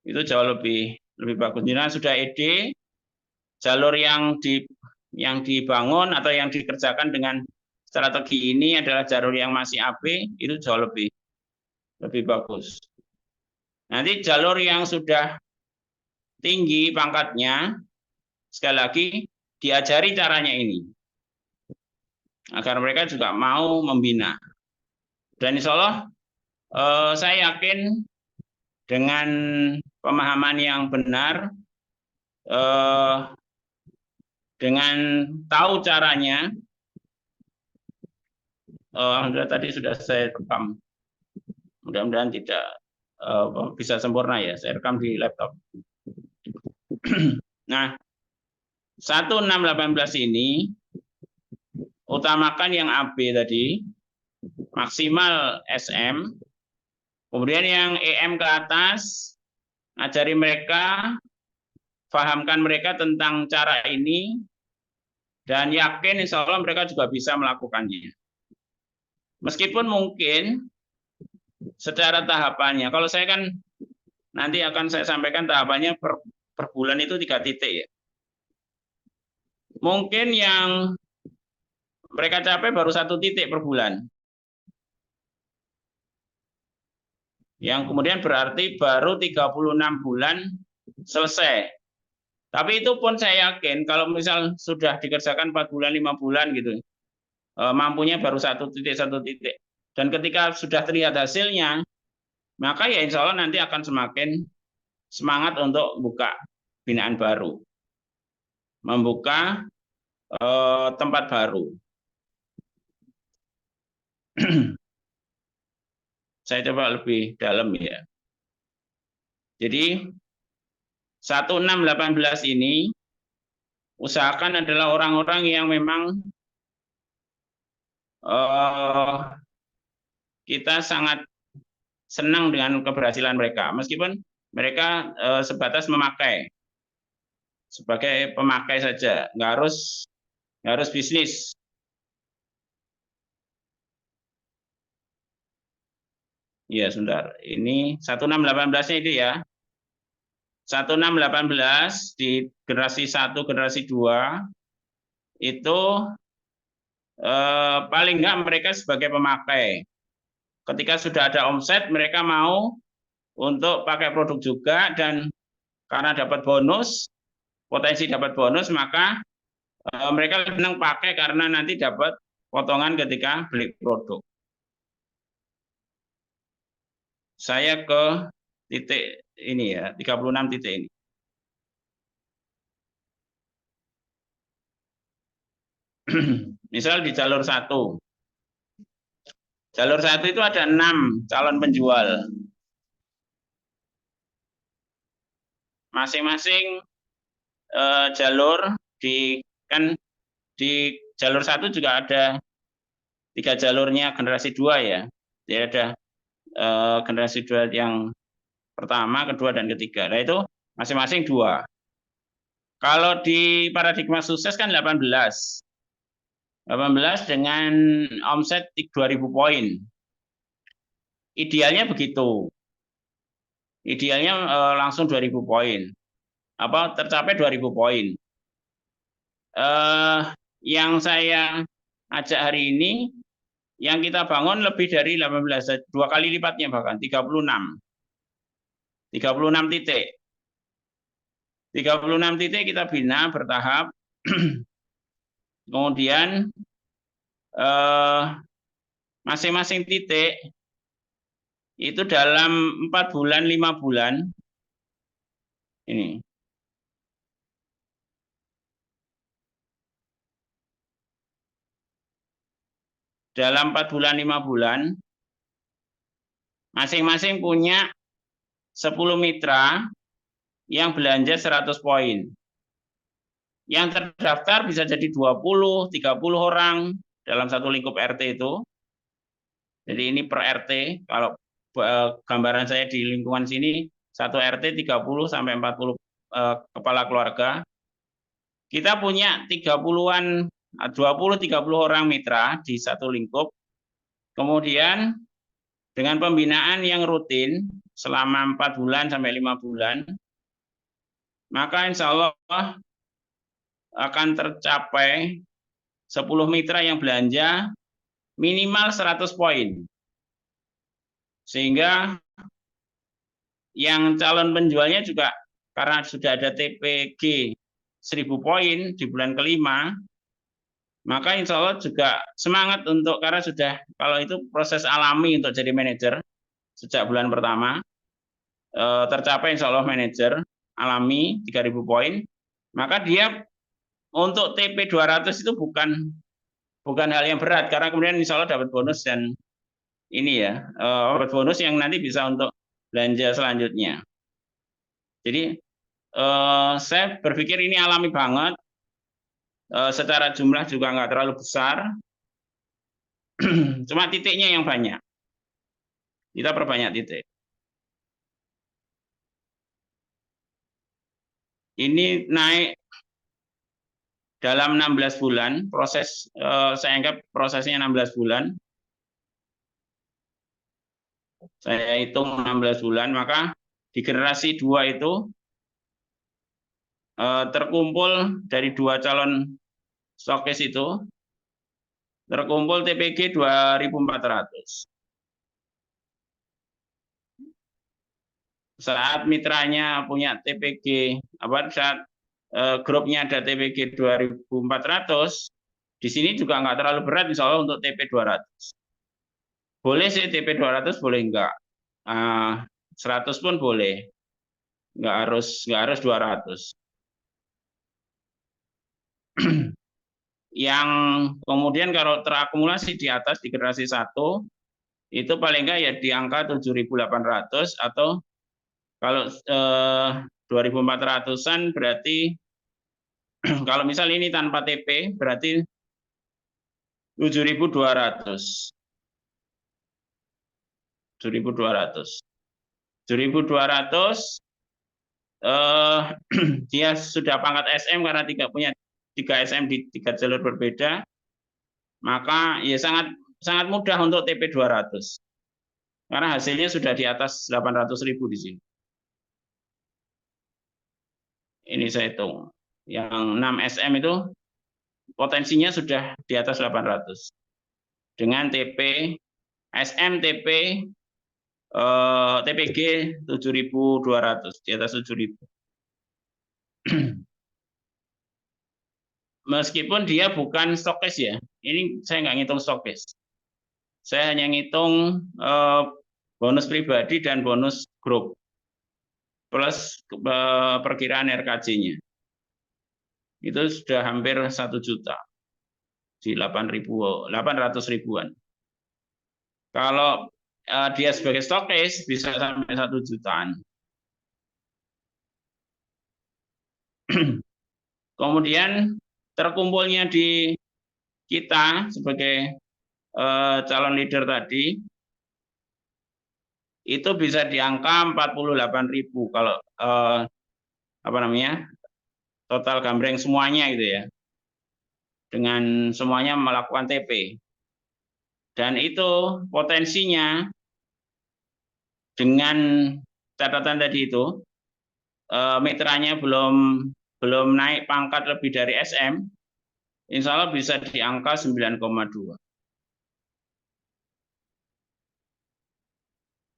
Itu jauh lebih bagus. Jadi sudah ED, jalur yang dibangun atau yang dikerjakan dengan strategi ini adalah jalur yang masih AB, itu jauh lebih bagus. Nanti jalur yang sudah tinggi pangkatnya, sekali lagi diajari caranya ini, agar mereka juga mau membina. Dan insya Allah saya yakin dengan pemahaman yang benar, dengan tahu caranya, alhamdulillah tadi sudah saya rekam. Mudah-mudahan tidak bisa sempurna ya, saya rekam di laptop. Nah, 1618 ini utamakan yang AB tadi, maksimal SM, kemudian yang EM ke atas, ajari mereka, fahamkan mereka tentang cara ini, dan yakin insya Allah mereka juga bisa melakukannya. Meskipun mungkin secara tahapannya, kalau saya kan nanti akan saya sampaikan tahapannya per bulan itu 3 titik ya. Mungkin yang mereka capai baru 1 titik per bulan. Yang kemudian berarti baru 36 bulan selesai. Tapi itu pun saya yakin kalau misal sudah dikerjakan 4 bulan, 5 bulan gitu, mampunya baru 1 titik, 1 titik. Dan ketika sudah terlihat hasilnya, maka ya insya Allah nanti akan semakin semangat untuk buka binaan baru, membuka tempat baru. Saya coba lebih dalam ya. Jadi 1618 ini usahakan adalah orang-orang yang memang kita sangat senang dengan keberhasilan mereka, meskipun mereka sebatas memakai, sebagai pemakai saja, nggak harus bisnis. Ya, sebentar. Ini 1618-nya itu ya. 1618 di generasi 1, generasi 2 itu paling nggak mereka sebagai pemakai. Ketika sudah ada omset, mereka mau untuk pakai produk juga, dan karena dapat bonus, potensi dapat bonus, maka mereka lebih senang pakai karena nanti dapat potongan ketika beli produk. Saya ke titik ini ya, 36 titik ini. Misal di jalur 1. Jalur 1 itu ada 6 calon penjual. Masing-masing jalur di jalur 1 juga ada 3 jalurnya generasi 2 ya. Jadi ada generasi 2 yang pertama, kedua, dan ketiga. Nah itu masing-masing 2. Kalau di paradigma sukses kan 18 dengan omset 2.000 poin. Idealnya begitu. Idealnya langsung 2.000 poin. Tercapai 2.000 poin. Yang saya ajak hari ini, yang kita bangun lebih dari 18, 2 kali lipatnya bahkan 36. 36 titik. 36 titik kita bina bertahap. Kemudian masing-masing titik itu dalam 4 bulan, 5 bulan ini. Dalam 4 bulan, 5 bulan, masing-masing punya 10 mitra yang belanja 100 poin. Yang terdaftar bisa jadi 20, 30 orang dalam satu lingkup RT itu. Jadi ini per RT, kalau gambaran saya di lingkungan sini, satu RT 30 sampai 40 kepala keluarga. Kita punya 30-an, 20-30 orang mitra di satu lingkup. Kemudian dengan pembinaan yang rutin selama 4 bulan sampai 5 bulan, maka insya Allah akan tercapai 10 mitra yang belanja minimal 100 poin. Sehingga yang calon penjualnya juga karena sudah ada TPG 1000 poin di bulan kelima, maka insya Allah juga semangat untuk, karena sudah, kalau itu proses alami untuk jadi manajer sejak bulan pertama, tercapai insya Allah manajer alami 3000 poin, maka dia untuk TP 200 itu bukan hal yang berat, karena kemudian insya Allah dapat bonus, dan ini ya, dapat bonus yang nanti bisa untuk belanja selanjutnya. Jadi saya berpikir ini alami banget, secara jumlah juga nggak terlalu besar, cuma titiknya yang banyak. Kita perbanyak titik. Ini naik dalam 16 bulan, proses saya anggap prosesnya 16 bulan. Saya hitung 16 bulan, maka di generasi 2 itu terkumpul dari 2 calon stokis itu, terkumpul TPG 2.400. Saat mitranya punya TPG, saat grupnya ada TPG 2.400, di sini juga nggak terlalu berat insya Allah untuk TP 200. Boleh sih TP 200, boleh enggak. 100 pun boleh. Nggak harus 200. Yang kemudian kalau terakumulasi di atas di generasi 1, itu paling enggak ya di angka 7.800, atau kalau 2.400-an berarti kalau misal ini tanpa TP berarti 7.200. 7.200. 7.200 dia sudah pangkat SM karena punya 3 SM di 3 jalur berbeda, maka ya sangat mudah untuk TP 200. Karena hasilnya sudah di atas 800.000 di sini. Ini saya hitung. Yang 6 SM itu potensinya sudah di atas 800. Dengan TP SM TP TPG 7.200, di atas 7.000. Meskipun dia bukan stokis ya. Ini saya nggak ngitung stokis. Saya hanya ngitung bonus pribadi dan bonus grup plus perkiraan RKJ-nya. Itu sudah hampir 1 juta di 800 ribuan. Kalau dia sebagai stokis bisa sampai 1 jutaan. Kemudian terkumpulnya di kita sebagai calon leader tadi itu bisa di angka 48.000 kalau total gambreng semuanya gitu ya, dengan semuanya melakukan TP. Dan itu potensinya dengan catatan tadi itu, mitranya belum naik pangkat lebih dari SM, insya Allah bisa di angka 9,2.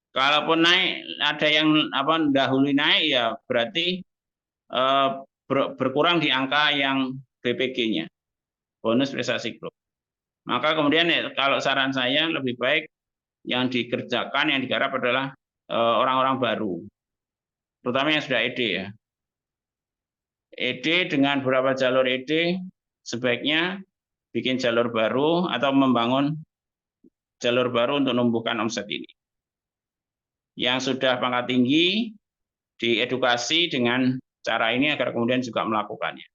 Kalaupun naik, ada yang dahului naik, ya berarti berkurang di angka yang BPG-nya, bonus prestasi grup. Maka kemudian kalau saran saya lebih baik yang dikerjakan, yang digarap adalah orang-orang baru, terutama yang sudah ED ya. ED dengan beberapa jalur ED sebaiknya bikin jalur baru atau membangun jalur baru untuk menumbuhkan omset ini. Yang sudah pangkat tinggi diedukasi dengan cara ini agar kemudian juga melakukannya.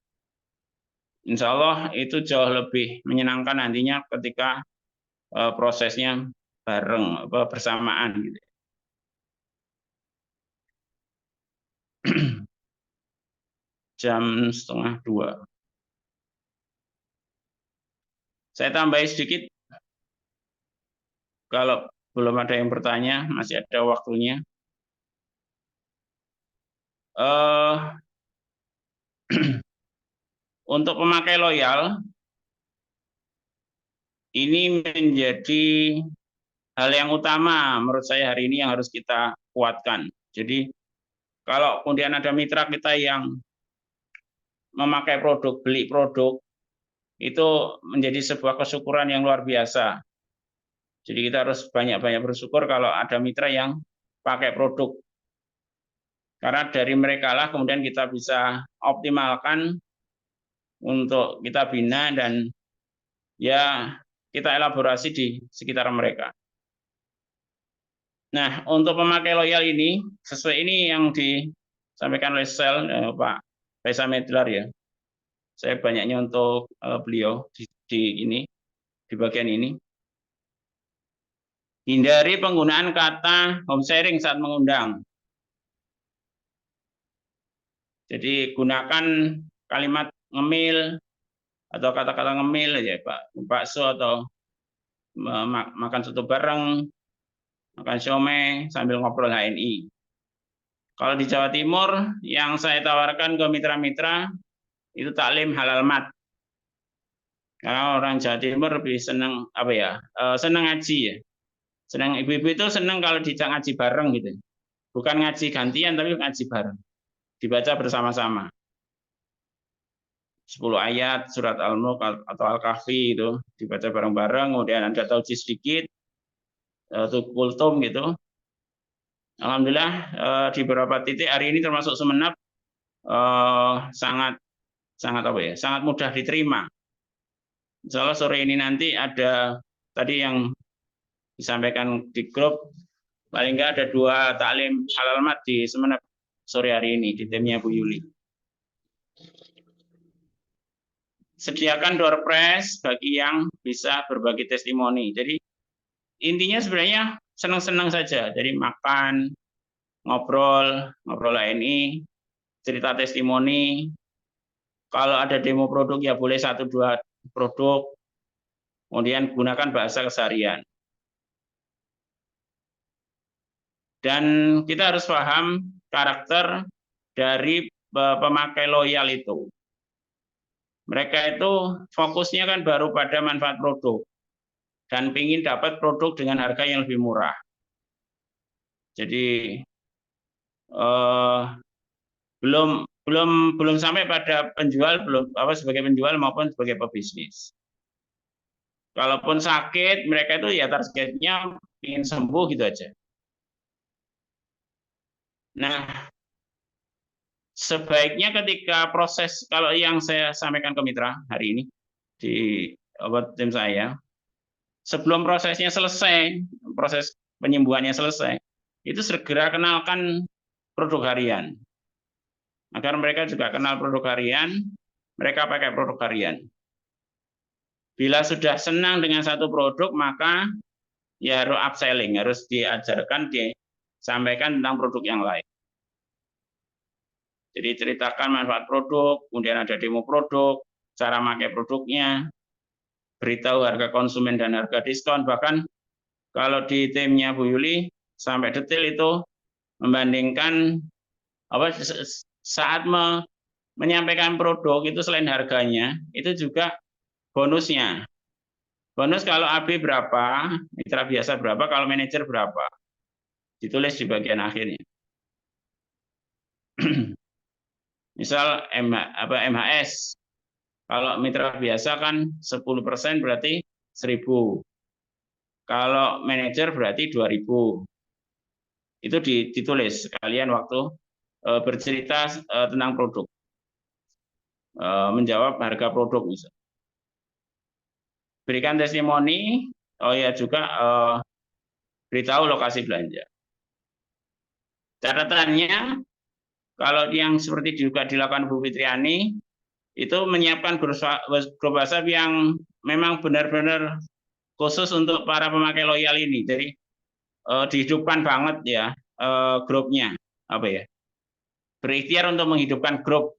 Insya Allah itu jauh lebih menyenangkan nantinya ketika prosesnya bareng bersamaan gitu. Jam 1:30. Saya tambahin sedikit, kalau belum ada yang bertanya, masih ada waktunya. Untuk pemakai loyal, ini menjadi hal yang utama menurut saya hari ini yang harus kita kuatkan. Jadi kalau kemudian ada mitra kita yang memakai produk, beli produk, itu menjadi sebuah kesyukuran yang luar biasa. Jadi kita harus banyak-banyak bersyukur kalau ada mitra yang pakai produk. Karena dari mereka lah kemudian kita bisa optimalkan untuk kita bina dan ya kita elaborasi di sekitar mereka. Nah, untuk pemakai loyal ini, sesuai ini yang disampaikan oleh Sel, Pak Faisal Medlar ya. Saya banyak nyontoh beliau di bagian ini. Hindari penggunaan kata home sharing saat mengundang. Jadi gunakan kalimat ngemil atau kata-kata ngemil ya Pak, bakso atau makan soto bareng, makan siomay sambil ngobrol HNI. Kalau di Jawa Timur yang saya tawarkan ke mitra-mitra itu taklim halal mat. Karena orang Jawa Timur lebih senang apa ya? Senang ngaji ya. Senang ibu-ibu itu senang kalau dijak ngaji bareng gitu. Bukan ngaji gantian tapi ngaji bareng. Dibaca bersama-sama. 10 ayat surat Al-Mulk atau Al-Kahfi itu dibaca bareng-bareng, kemudian ada tauji sedikit, kultum gitu. Alhamdulillah di beberapa titik hari ini termasuk Sumeneb sangat apa ya? Sangat mudah diterima. Insya Allah sore ini nanti ada tadi yang disampaikan di grup, paling nggak ada 2 taklim halal mat di Sumeneb sore hari ini di timnya Bu Yuli. Sediakan door prize bagi yang bisa berbagi testimoni. Jadi intinya sebenarnya senang-senang saja, dari makan, ngobrol HNI, cerita testimoni. Kalau ada demo produk ya boleh 1-2 produk. Kemudian gunakan bahasa keseharian. Dan kita harus paham karakter dari pemakai loyal itu. Mereka itu fokusnya kan baru pada manfaat produk dan ingin dapat produk dengan harga yang lebih murah. Jadi belum sampai pada penjual, belum sebagai penjual maupun sebagai pebisnis. Kalaupun sakit, mereka itu ya targetnya ingin sembuh gitu aja. Nah, sebaiknya ketika proses, kalau yang saya sampaikan ke mitra hari ini di tim saya, sebelum prosesnya selesai, proses penyembuhannya selesai, itu segera kenalkan produk harian. Agar mereka juga kenal produk harian, mereka pakai produk harian. Bila sudah senang dengan satu produk, maka ya harus upselling, harus diajarkan, disampaikan tentang produk yang lain. Jadi ceritakan manfaat produk, kemudian ada demo produk, cara pakai produknya, beritahu harga konsumen dan harga diskon. Bahkan kalau di timnya Bu Yuli sampai detail itu membandingkan saat menyampaikan produk itu selain harganya, itu juga bonusnya. Bonus kalau AB berapa, mitra biasa berapa, kalau manajer berapa. Ditulis di bagian akhirnya. Misal MHS, kalau mitra biasa kan 10% berarti 1.000. Kalau manajer berarti 2.000. Itu ditulis kalian waktu bercerita tentang produk. Menjawab harga produk misalnya. Berikan testimoni, juga beritahu lokasi belanja. Catatannya, kalau yang seperti juga dilakukan Bu Fitriani, itu menyiapkan grup WhatsApp yang memang benar-benar khusus untuk para pemakai loyal ini. Jadi dihidupkan banget ya grupnya, apa ya? Berikhtiar untuk menghidupkan grup.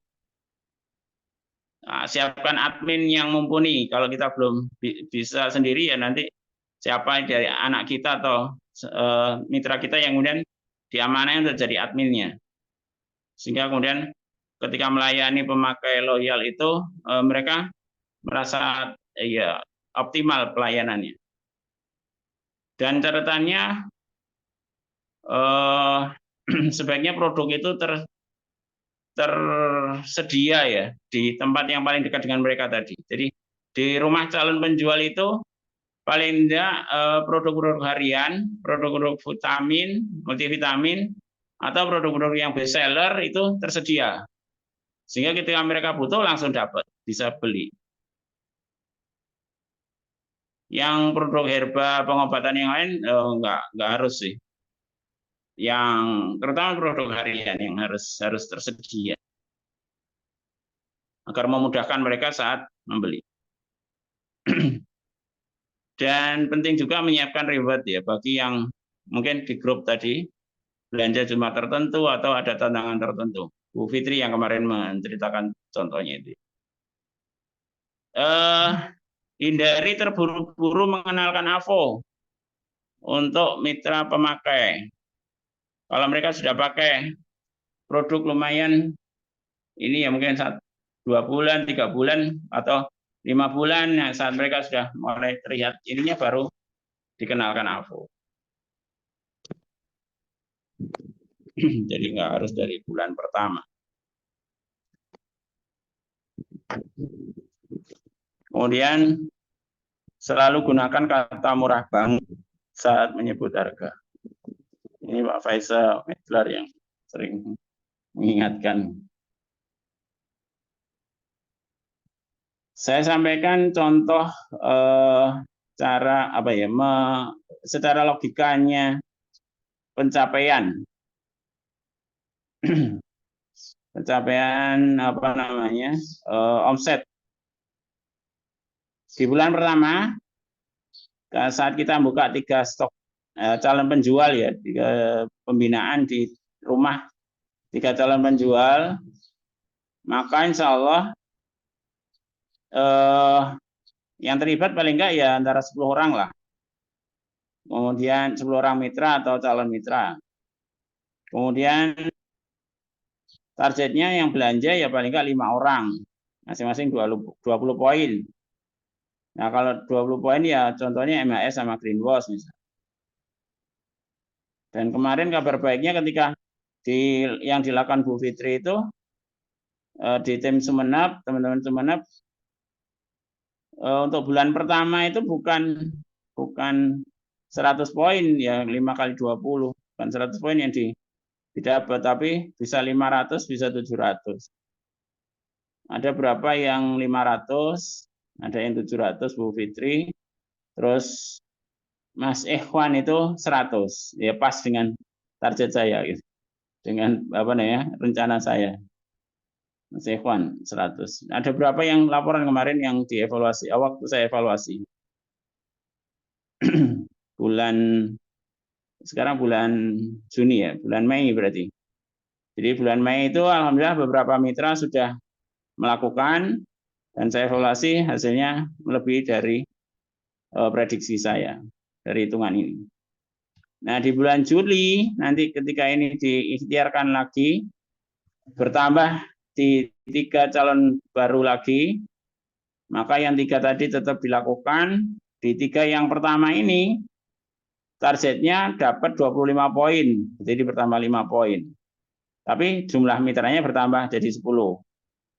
Nah, siapkan admin yang mumpuni. Kalau kita belum bisa sendiri ya nanti siapa dari anak kita atau mitra kita yang kemudian diamanai untuk jadi adminnya. Sehingga kemudian ketika melayani pemakai loyal itu mereka merasa ya optimal pelayanannya. Dan catatannya sebaiknya produk itu tersedia ya di tempat yang paling dekat dengan mereka tadi. Jadi di rumah calon penjual itu paling tidak produk-produk harian, produk-produk vitamin, multivitamin, atau produk-produk yang best seller itu tersedia. Sehingga ketika mereka butuh langsung dapat, bisa beli. Yang produk herba, pengobatan yang lain nggak harus sih. Yang terutama produk harian yang harus tersedia agar memudahkan mereka saat membeli. Dan penting juga menyiapkan reward ya bagi yang mungkin di grup tadi belanja jumlah tertentu atau ada tantangan tertentu. Bu Fitri yang kemarin menceritakan contohnya itu. Hindari terburu-buru mengenalkan AVO untuk mitra pemakai. Kalau mereka sudah pakai produk lumayan, ini ya mungkin 2 bulan, 3 bulan, atau 5 bulan, nah saat mereka sudah mulai terlihat ininya baru dikenalkan AVO. Jadi nggak harus dari bulan pertama. Kemudian selalu gunakan kata murah banget saat menyebut harga. Ini Pak Faisal Medlar yang sering mengingatkan. Saya sampaikan contoh cara apa ya, secara logikanya pencapaian apa namanya omset di bulan pertama saat kita buka 3 stok calon penjual ya, 3 pembinaan di rumah 3 calon penjual, maka insya Allah yang terlibat paling enggak ya antara 10 orang lah. Kemudian 10 orang mitra atau calon mitra. Kemudian targetnya yang belanja ya paling enggak 5 orang, masing-masing 20 poin. Nah kalau 20 poin ya contohnya MHS sama Greenwash misalnya. Dan kemarin kabar baiknya ketika yang dilakukan Bu Fitri itu di tim Sumeneb, teman-teman Sumeneb, untuk bulan pertama itu bukan 100 poin ya 5 kali 20, bukan 100 poin yang didapat, tapi bisa 500, bisa 700. Ada berapa yang 500, ada yang 700 Bu Fitri, terus Mas Ikhwan itu 100, ya pas dengan target saya gitu. Dengan apa namanya rencana saya. Mas Ikhwan 100. Ada berapa yang laporan kemarin yang dievaluasi? Waktu saya evaluasi. Sekarang bulan Juni ya, bulan Mei berarti. Jadi bulan Mei itu alhamdulillah beberapa mitra sudah melakukan dan saya evaluasi hasilnya melebihi dari prediksi saya dari hitungan ini. Nah, di bulan Juli nanti ketika ini diikhtiarkan lagi bertambah di 3 calon baru lagi, maka yang 3 tadi tetap dilakukan. Di 3 yang pertama ini targetnya dapat 25 poin, jadi bertambah 5 poin. Tapi jumlah mitranya bertambah jadi 10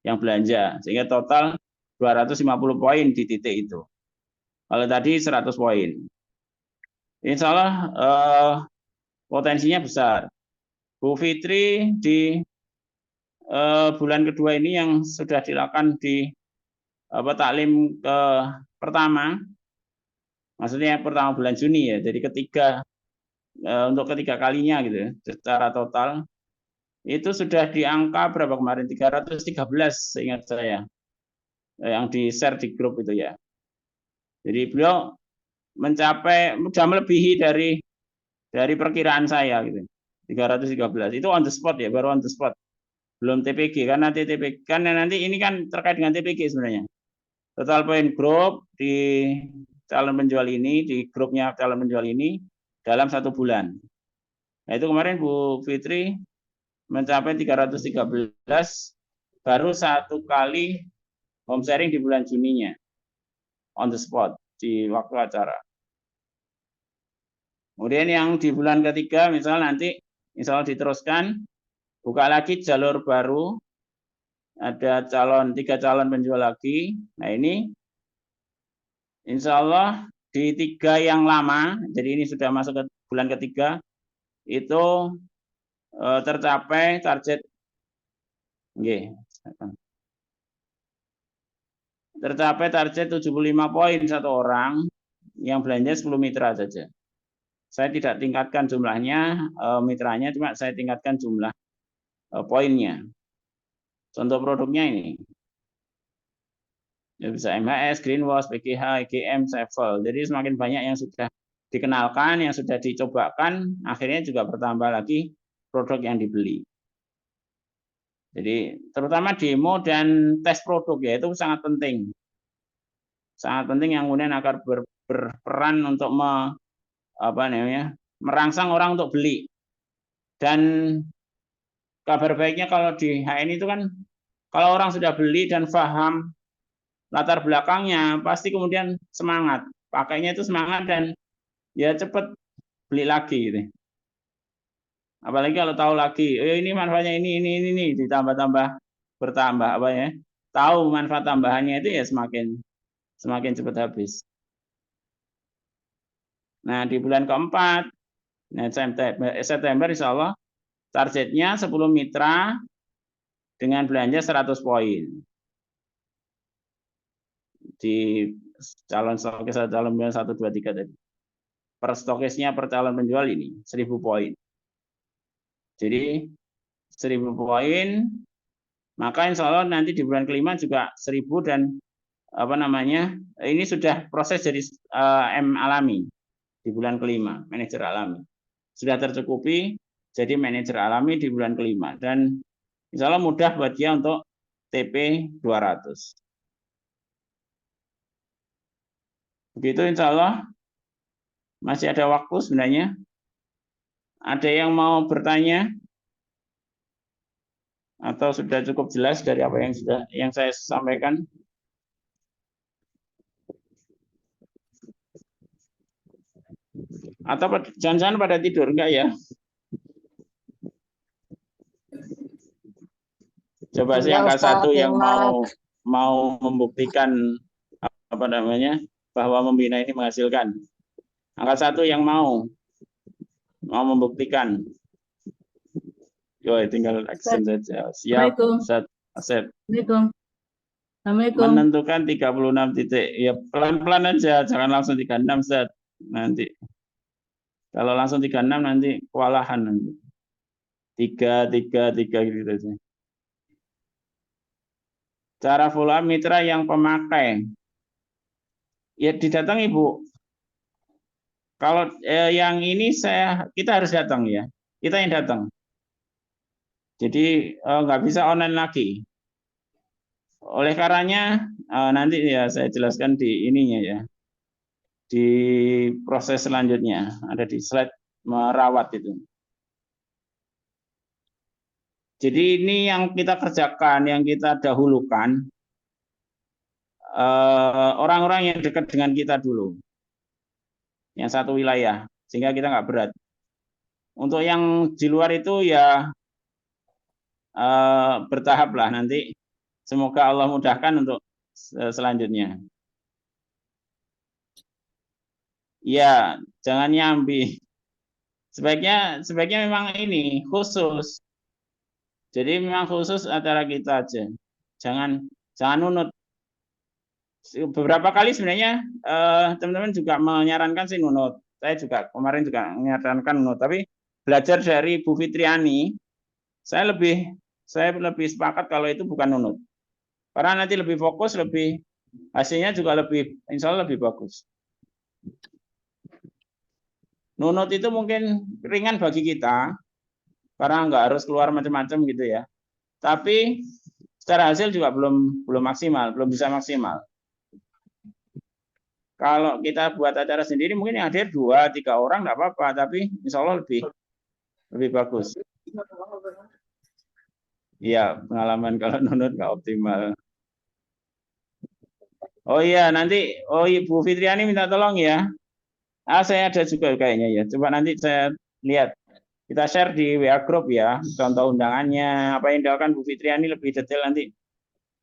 yang belanja, sehingga total 250 poin di titik itu. Kalau tadi 100 poin. Insya Allah potensinya besar. Bu Fitri di bulan kedua ini yang sudah dilakukan di taklim pertama, maksudnya pertama bulan Juni ya, jadi untuk ketiga kalinya gitu secara total itu sudah di angka berapa kemarin 313 seingat saya yang di share di grup itu ya. Jadi beliau mencapai sudah melebihi dari perkiraan saya gitu. 313 itu on the spot ya, baru on the spot. Belum TPG, karena TPG kan nanti ini kan terkait dengan TPG sebenarnya. Total point grup di calon penjual ini, di grupnya calon penjual ini dalam 1 bulan. Nah, itu kemarin Bu Fitri mencapai 313 baru 1 kali home sharing di bulan Juninya on the spot di waktu acara. Kemudian yang di bulan ketiga misalnya nanti diteruskan buka lagi jalur baru, ada 3 calon penjual lagi. Nah ini insya Allah di 3 yang lama, jadi ini sudah masuk ke bulan ketiga, itu tercapai target, tercapai target 75 poin 1 orang yang belanja 10 mitra saja. Saya tidak tingkatkan jumlahnya, mitranya, cuma saya tingkatkan jumlah poinnya. Contoh produknya ini. Ya bisa MHS, Greenwash, PGH, EGM, Sevel. Jadi semakin banyak yang sudah dikenalkan, yang sudah dicobakan, akhirnya juga bertambah lagi produk yang dibeli. Jadi terutama demo dan tes produk ya itu sangat penting. Sangat penting yang kemudian akan berperan untuk merangsang orang untuk beli. Dan kabar baiknya kalau di HN itu kan kalau orang sudah beli dan paham latar belakangnya pasti kemudian semangat, pakainya itu semangat dan ya cepat beli lagi gitu. Apalagi kalau tahu lagi, ini manfaatnya ini ditambah-tambah bertambah tahu manfaat tambahannya itu ya semakin cepat habis. Nah, di bulan keempat, September insya Allah targetnya 10 mitra dengan belanja 100 poin. Di calon stokis calon penjual 1, 2, 3 tadi. Per stokisnya per calon penjual ini 1000 poin. Jadi 1000 poin, maka insya Allah nanti di bulan kelima juga 1000 dan ini sudah proses jadi M alami di bulan kelima, manajer alami. Sudah tercukupi jadi manajer alami di bulan kelima dan insya Allah mudah buat dia untuk TP 200. Begitu insya Allah masih ada waktu sebenarnya. Ada yang mau bertanya? Atau sudah cukup jelas dari apa yang saya sampaikan? Atau jangan-jangan pada tidur enggak ya? Coba sih angka 1 yang mau membuktikan bahwa membina ini menghasilkan. Angka 1 yang mau membuktikan. Yo, tinggal action saja. Siap, Ustaz Asep. Assalamualaikum. Menentukan 36 titik. Ya pelan-pelan aja, jangan langsung 36 Ustaz. Nanti kalau langsung 36 nanti kewalahan nanti. 3 gitu aja. Cara follow up mitra yang pemakai. Ya didatangi Bu. Kalau yang ini kita harus datang ya. Kita yang datang. Jadi nggak bisa online lagi. Oleh karenanya nanti ya saya jelaskan di ininya ya. Di proses selanjutnya ada di slide merawat itu. Jadi ini yang kita kerjakan, yang kita dahulukan orang-orang yang dekat dengan kita dulu, yang satu wilayah, sehingga kita nggak berat. Untuk yang di luar itu ya bertahap lah nanti. Semoga Allah mudahkan untuk selanjutnya. Ya, jangan nyambi. Sebaiknya memang ini khusus. Jadi memang khusus antara kita aja. Jangan nunut. Beberapa kali sebenarnya teman-teman juga menyarankan sih nunut. Saya juga kemarin juga menyarankan nunut, tapi belajar dari Bu Fitriani, saya lebih sepakat kalau itu bukan nunut. Karena nanti lebih fokus, hasilnya juga insya Allah lebih bagus. Nunut itu mungkin ringan bagi kita, karena nggak harus keluar macam-macam gitu ya. Tapi secara hasil juga belum maksimal, belum bisa maksimal. Kalau kita buat acara sendiri mungkin yang hadir 2-3 orang nggak apa-apa, tapi insya Allah lebih bagus. Iya, pengalaman kalau nunut nggak optimal. Oh iya, nanti Ibu Fitriani minta tolong ya. Saya ada juga kayaknya ya. Coba nanti saya lihat. Kita share di WA Group ya, contoh undangannya, apa yang dilakukan Bu Fitriani lebih detail nanti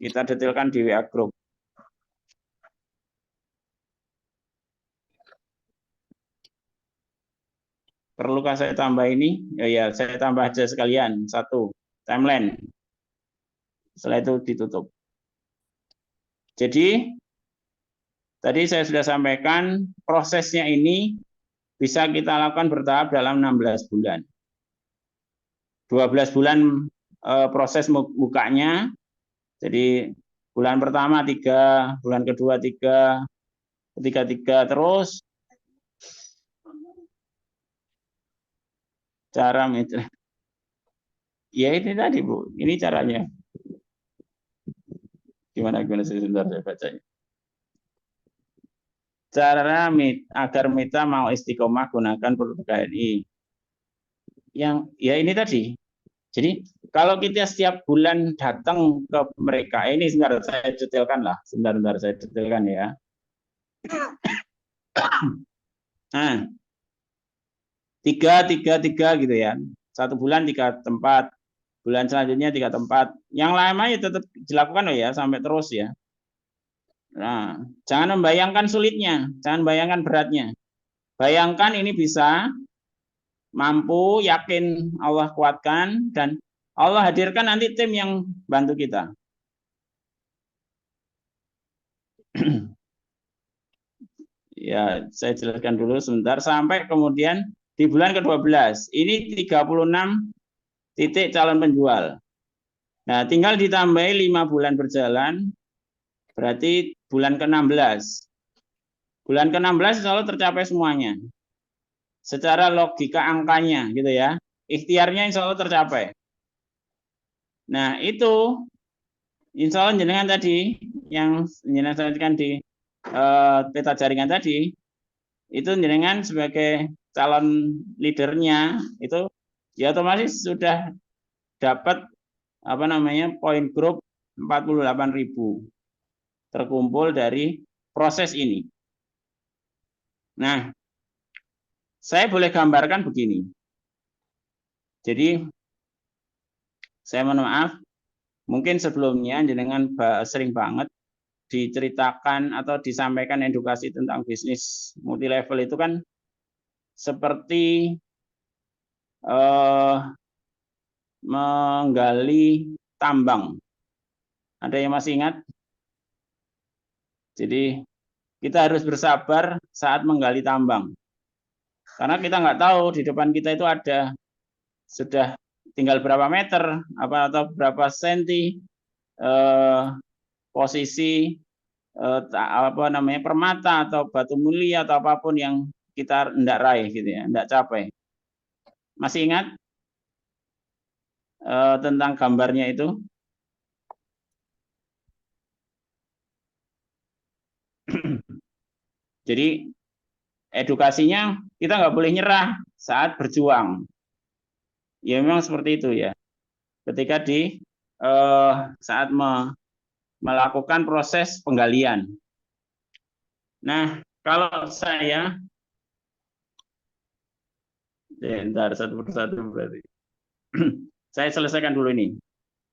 kita detailkan di WA Group. Perlukah saya tambah ini? Ya, saya tambah aja sekalian, 1, timeline. Setelah itu ditutup. Jadi, tadi saya sudah sampaikan, prosesnya ini bisa kita lakukan bertahap dalam 16 bulan. 12 bulan proses bukanya, jadi bulan pertama 3, bulan kedua 3, ketiga 3, terus cara mitra. Ya ini tadi Bu, ini caranya. Gimana sebentar saya bacanya. Cara agar mitra mau istiqomah gunakan produk KNI. Yang ya ini tadi. Jadi kalau kita setiap bulan datang ke mereka, ini sebentar saya detailkan lah, sebentar saya detailkan ya. Nah, 3 gitu ya. 1 bulan 3 tempat, bulan selanjutnya 3 tempat. Yang lainnya tetap dilakukan loh ya, sampai terus ya. Nah, jangan membayangkan sulitnya, jangan bayangkan beratnya. Bayangkan ini bisa, mampu, yakin Allah kuatkan, dan Allah hadirkan nanti tim yang bantu kita. Ya, saya jelaskan dulu sebentar, sampai kemudian di bulan ke-12, ini 36 titik calon penjual. Nah, tinggal ditambahi 5 bulan berjalan, berarti bulan ke-16. Bulan ke-16 insya Allah tercapai semuanya. Secara logika angkanya gitu ya, ikhtiarnya insya Allah tercapai. Nah, itu insya Allah jenengan tadi, yang jenengan sampaikan di peta jaringan tadi, itu jenengan sebagai calon leadernya, itu ya otomatis sudah dapat apa namanya poin grup 48.000 terkumpul dari proses ini. Nah, saya boleh gambarkan begini. Jadi saya mohon maaf, mungkin sebelumnya jenengan sering banget diceritakan atau disampaikan edukasi tentang bisnis multi level itu kan seperti menggali tambang. Ada yang masih ingat? Jadi kita harus bersabar saat menggali tambang. Karena kita nggak tahu di depan kita itu ada sudah tinggal berapa meter atau berapa senti posisi apa namanya permata atau batu mulia atau apapun yang kita hendak raih gitu ya, hendak capai. Masih ingat tentang gambarnya itu? Jadi edukasinya kita nggak boleh nyerah saat berjuang. Ya memang seperti itu ya. Ketika di saat melakukan proses penggalian. Nah, kalau saya, bentar satu persatu berarti. Saya selesaikan dulu ini.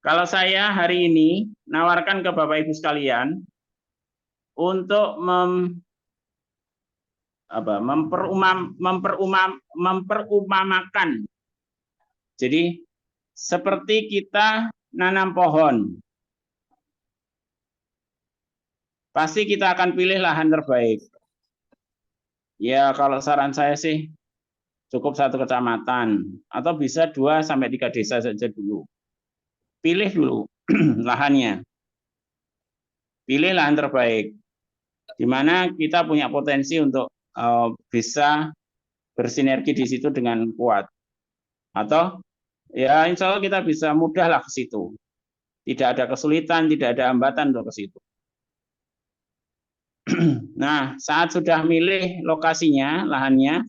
Kalau saya hari ini nawarkan ke Bapak Ibu sekalian untuk memperumamakan. Jadi seperti kita nanam pohon, pasti kita akan pilih lahan terbaik. Ya kalau saran saya sih cukup 1 kecamatan atau bisa 2-3 desa saja dulu. Pilih dulu lahannya. Pilih lahan terbaik di mana kita punya potensi untuk bisa bersinergi di situ dengan kuat. Atau ya insya Allah kita bisa mudahlah ke situ. Tidak ada kesulitan, tidak ada hambatan untuk ke situ. Nah, saat sudah milih lokasinya, lahannya,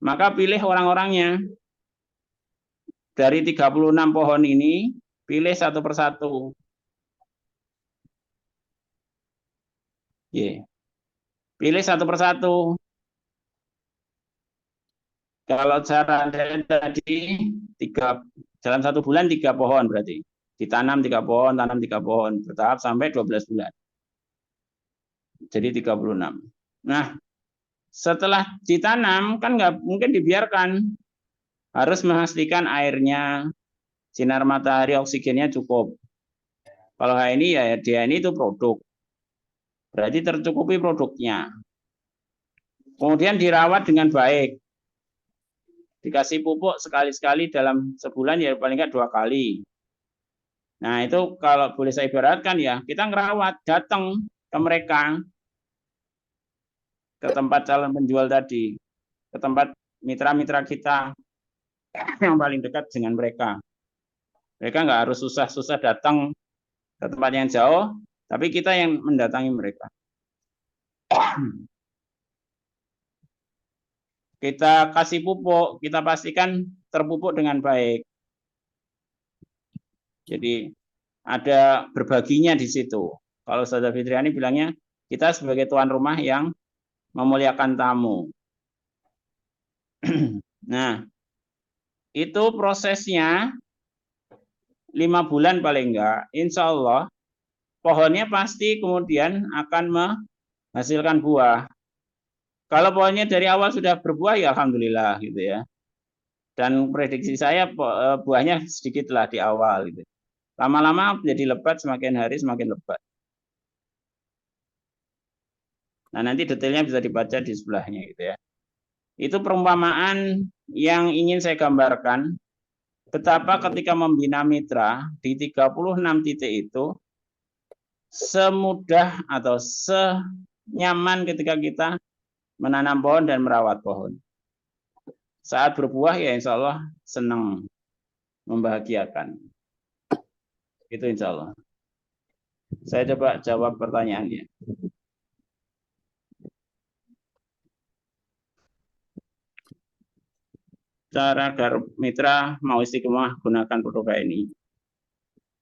maka pilih orang-orangnya. Dari 36 pohon ini, pilih satu persatu. Pilih satu persatu. Kalau cara tadi dalam 1 bulan 3 pohon berarti. Ditanam 3 pohon, tanam 3 pohon, bertahap sampai 12 bulan. Jadi 36. Nah, setelah ditanam kan nggak mungkin dibiarkan. Harus memastikan airnya, sinar matahari, oksigennya cukup. Kalau ini ya dia ini itu produk. Berarti tercukupi produknya. Kemudian dirawat dengan baik. Dikasih pupuk sekali-sekali dalam sebulan ya paling nggak 2 kali. Nah itu kalau boleh saya ibaratkan ya kita ngerawat, datang ke mereka, ke tempat calon penjual tadi, ke tempat mitra-mitra kita yang paling dekat dengan mereka. Mereka nggak harus susah-susah datang ke tempat yang jauh, tapi kita yang mendatangi mereka. Kita kasih pupuk, kita pastikan terpupuk dengan baik. Jadi ada berbaginya di situ. Kalau Saudara Fitriani bilangnya, kita sebagai tuan rumah yang memuliakan tamu. Nah, itu prosesnya 5 bulan paling enggak, insya Allah pohonnya pasti kemudian akan menghasilkan buah. Kalau pohonnya dari awal sudah berbuah ya alhamdulillah gitu ya. Dan prediksi saya buahnya sedikitlah di awal gitu. Lama-lama jadi lebat, semakin hari semakin lebat. Nah, nanti detailnya bisa dibaca di sebelahnya gitu ya. Itu perumpamaan yang ingin saya gambarkan betapa ketika membina mitra di 36 titik itu semudah atau senyaman ketika kita menanam pohon dan merawat pohon. Saat berbuah ya insya Allah senang, membahagiakan. Itu insya Allah. Saya coba jawab pertanyaannya. Cara agar mitra mau istiqomah gunakan produk ini.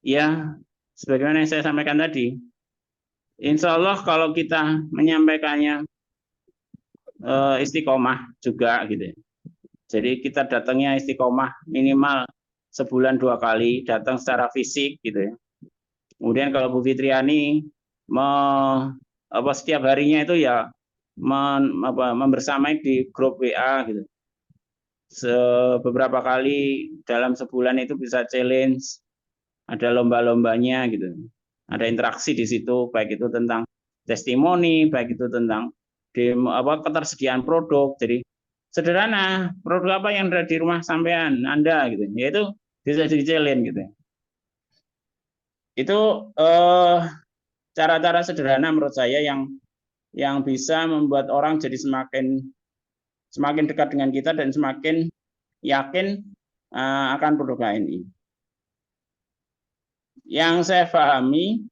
Ya, sebagaimana yang saya sampaikan tadi, insya Allah kalau kita menyampaikannya istiqomah juga gitu. Jadi kita datangnya istiqomah minimal sebulan 2 kali, datang secara fisik gitu ya. Kemudian kalau Bu Fitriani setiap harinya itu ya membersamai di grup WA gitu. Beberapa kali dalam sebulan itu bisa challenge, ada lomba-lombanya gitu, ada interaksi di situ, baik itu tentang testimoni, baik itu tentang ketersediaan produk. Jadi sederhana, produk apa yang ada di rumah sampean Anda gitu, yaitu bisa jadi challenge gitu. Itu cara-cara sederhana menurut saya yang bisa membuat orang jadi semakin dekat dengan kita dan semakin yakin akan produk HNI. Yang saya pahami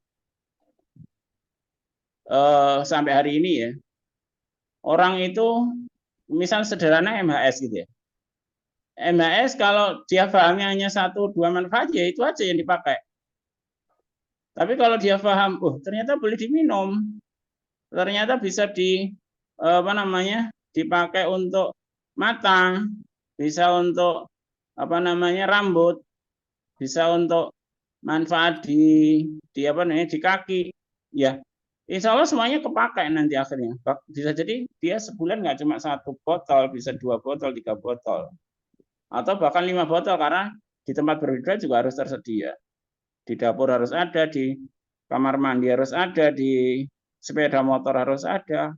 sampai hari ini ya, orang itu misal sederhana MHS gitu ya. MHS kalau dia pahamnya hanya 1-2 manfaat ya itu aja yang dipakai. Tapi kalau dia paham, ternyata boleh diminum, ternyata bisa dipakai untuk mata, bisa untuk rambut, bisa untuk manfaat di kaki, ya insya Allah semuanya kepakai nanti akhirnya. Bisa jadi dia sebulan nggak cuma 1 botol, bisa 2 botol, 3 botol, atau bahkan 5 botol karena di tempat berbeda juga harus tersedia. Di dapur harus ada, di kamar mandi harus ada, di sepeda motor harus ada.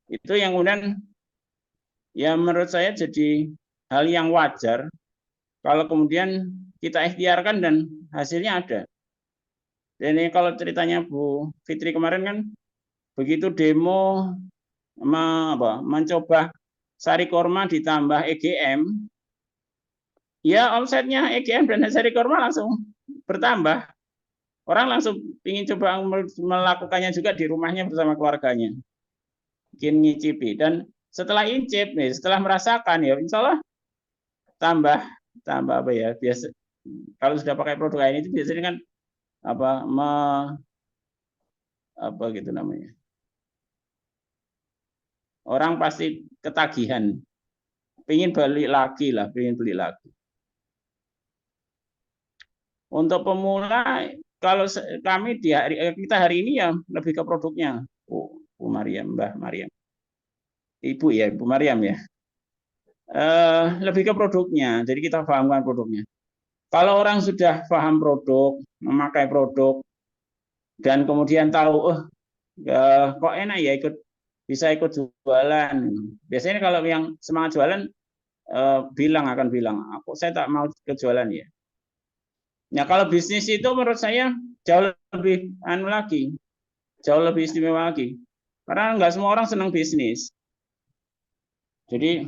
Itu yang kemudian ya menurut saya jadi hal yang wajar kalau kemudian kita ikhtiarkan dan hasilnya ada. Dan ini kalau ceritanya Bu Fitri kemarin kan begitu demo mencoba sari korma ditambah EGM, ya omsetnya EGM dan sari korma langsung bertambah. Orang langsung ingin coba melakukannya juga di rumahnya bersama keluarganya. Bikin ngicipi. Dan setelah incip, nih, setelah merasakan, ya insya Allah tambah apa ya, biasa kalau sudah pakai produk ini itu biasanya kan apa gitu namanya, orang pasti ketagihan, pengen beli lagi lah, pengen beli lagi. Untuk pemula, kalau kami kita hari ini ya lebih ke produknya, Bu Mariam, Mbah Mariam, Ibu ya, Bu Mariam ya, lebih ke produknya. Jadi kita pahamkan produknya. Kalau orang sudah paham produk, memakai produk, dan kemudian tahu, kok enak ya bisa ikut jualan. Biasanya kalau yang semangat jualan akan bilang, saya tak mau ikut jualan ya. Nah kalau bisnis itu menurut saya jauh lebih jauh lebih istimewa lagi. Karena nggak semua orang senang bisnis. Jadi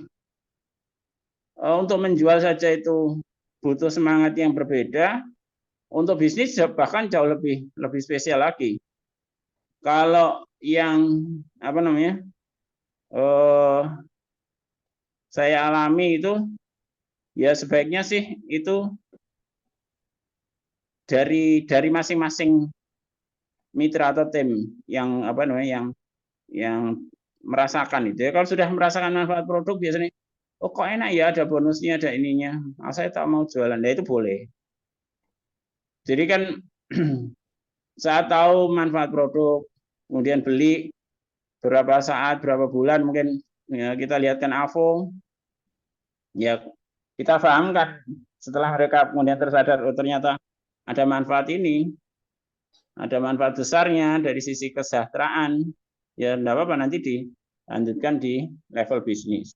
untuk menjual saja itu butuh semangat yang berbeda. Untuk bisnis bahkan jauh lebih spesial lagi. Kalau yang saya alami itu, ya sebaiknya sih itu dari masing-masing mitra atau tim yang yang merasakan itu. Ya, kalau sudah merasakan manfaat produk biasanya, oh kok enak ya, ada bonusnya, ada ininya. Saya tak mau jualan, ya itu boleh. Jadi kan saat tahu manfaat produk, kemudian beli berapa saat, berapa bulan, mungkin ya, kita lihatkan AVO, ya kita pahamkan. Setelah mereka kemudian tersadar, oh ternyata ada manfaat ini, ada manfaat besarnya dari sisi kesejahteraan, ya enggak apa-apa, nanti dilanjutkan di level bisnis.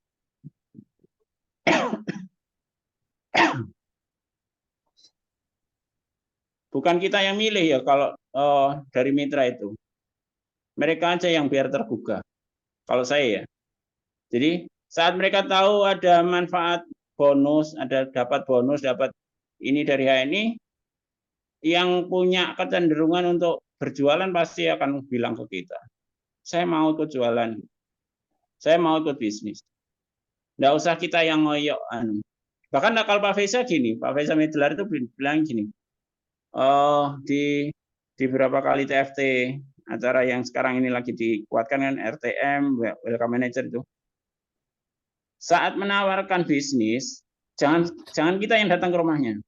Bukan kita yang milih ya kalau dari mitra itu. Mereka aja yang biar tergugah. Kalau saya ya. Jadi saat mereka tahu ada manfaat bonus, dapat bonus, dapat ini dari HNI, yang punya kecenderungan untuk berjualan pasti akan bilang ke kita, saya mau ikut jualan, saya mau ikut bisnis. Nggak usah kita yang ngoyok. Bahkan kalau Pak Faisal gini, Pak Faisal Medlar itu bilang gini, di beberapa kali TFT acara yang sekarang ini lagi dikuatkan kan, RTM, Welcome Manager itu, saat menawarkan bisnis, jangan kita yang datang ke rumahnya.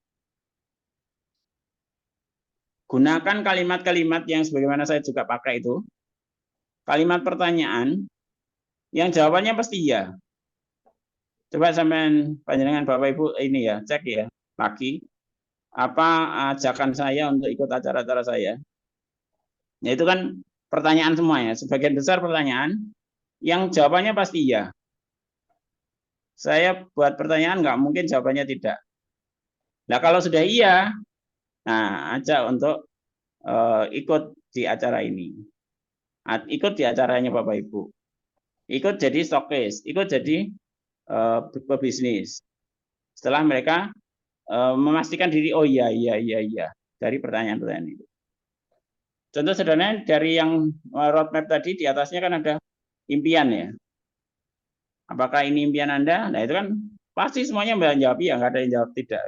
Gunakan kalimat-kalimat yang sebagaimana saya juga pakai itu, kalimat pertanyaan yang jawabannya pasti ya. Coba sampean panjenengan Bapak Ibu ini ya, cek ya lagi apa ajakan saya untuk ikut acara-acara saya. Ya itu kan pertanyaan semuanya, sebagian besar pertanyaan yang jawabannya pasti ya. Saya buat pertanyaan nggak mungkin jawabannya tidak. Nah kalau sudah iya, nah ajak untuk ikut di acara ini, ikut di acaranya Bapak Ibu, ikut jadi stokis, ikut jadi pebisnis. Setelah mereka memastikan diri, oh iya dari pertanyaan-pertanyaan itu. Contoh sederhana dari yang roadmap tadi, di atasnya kan ada impian ya. Apakah ini impian Anda? Nah itu kan pasti semuanya menjawab ya, nggak ada yang jawab tidak.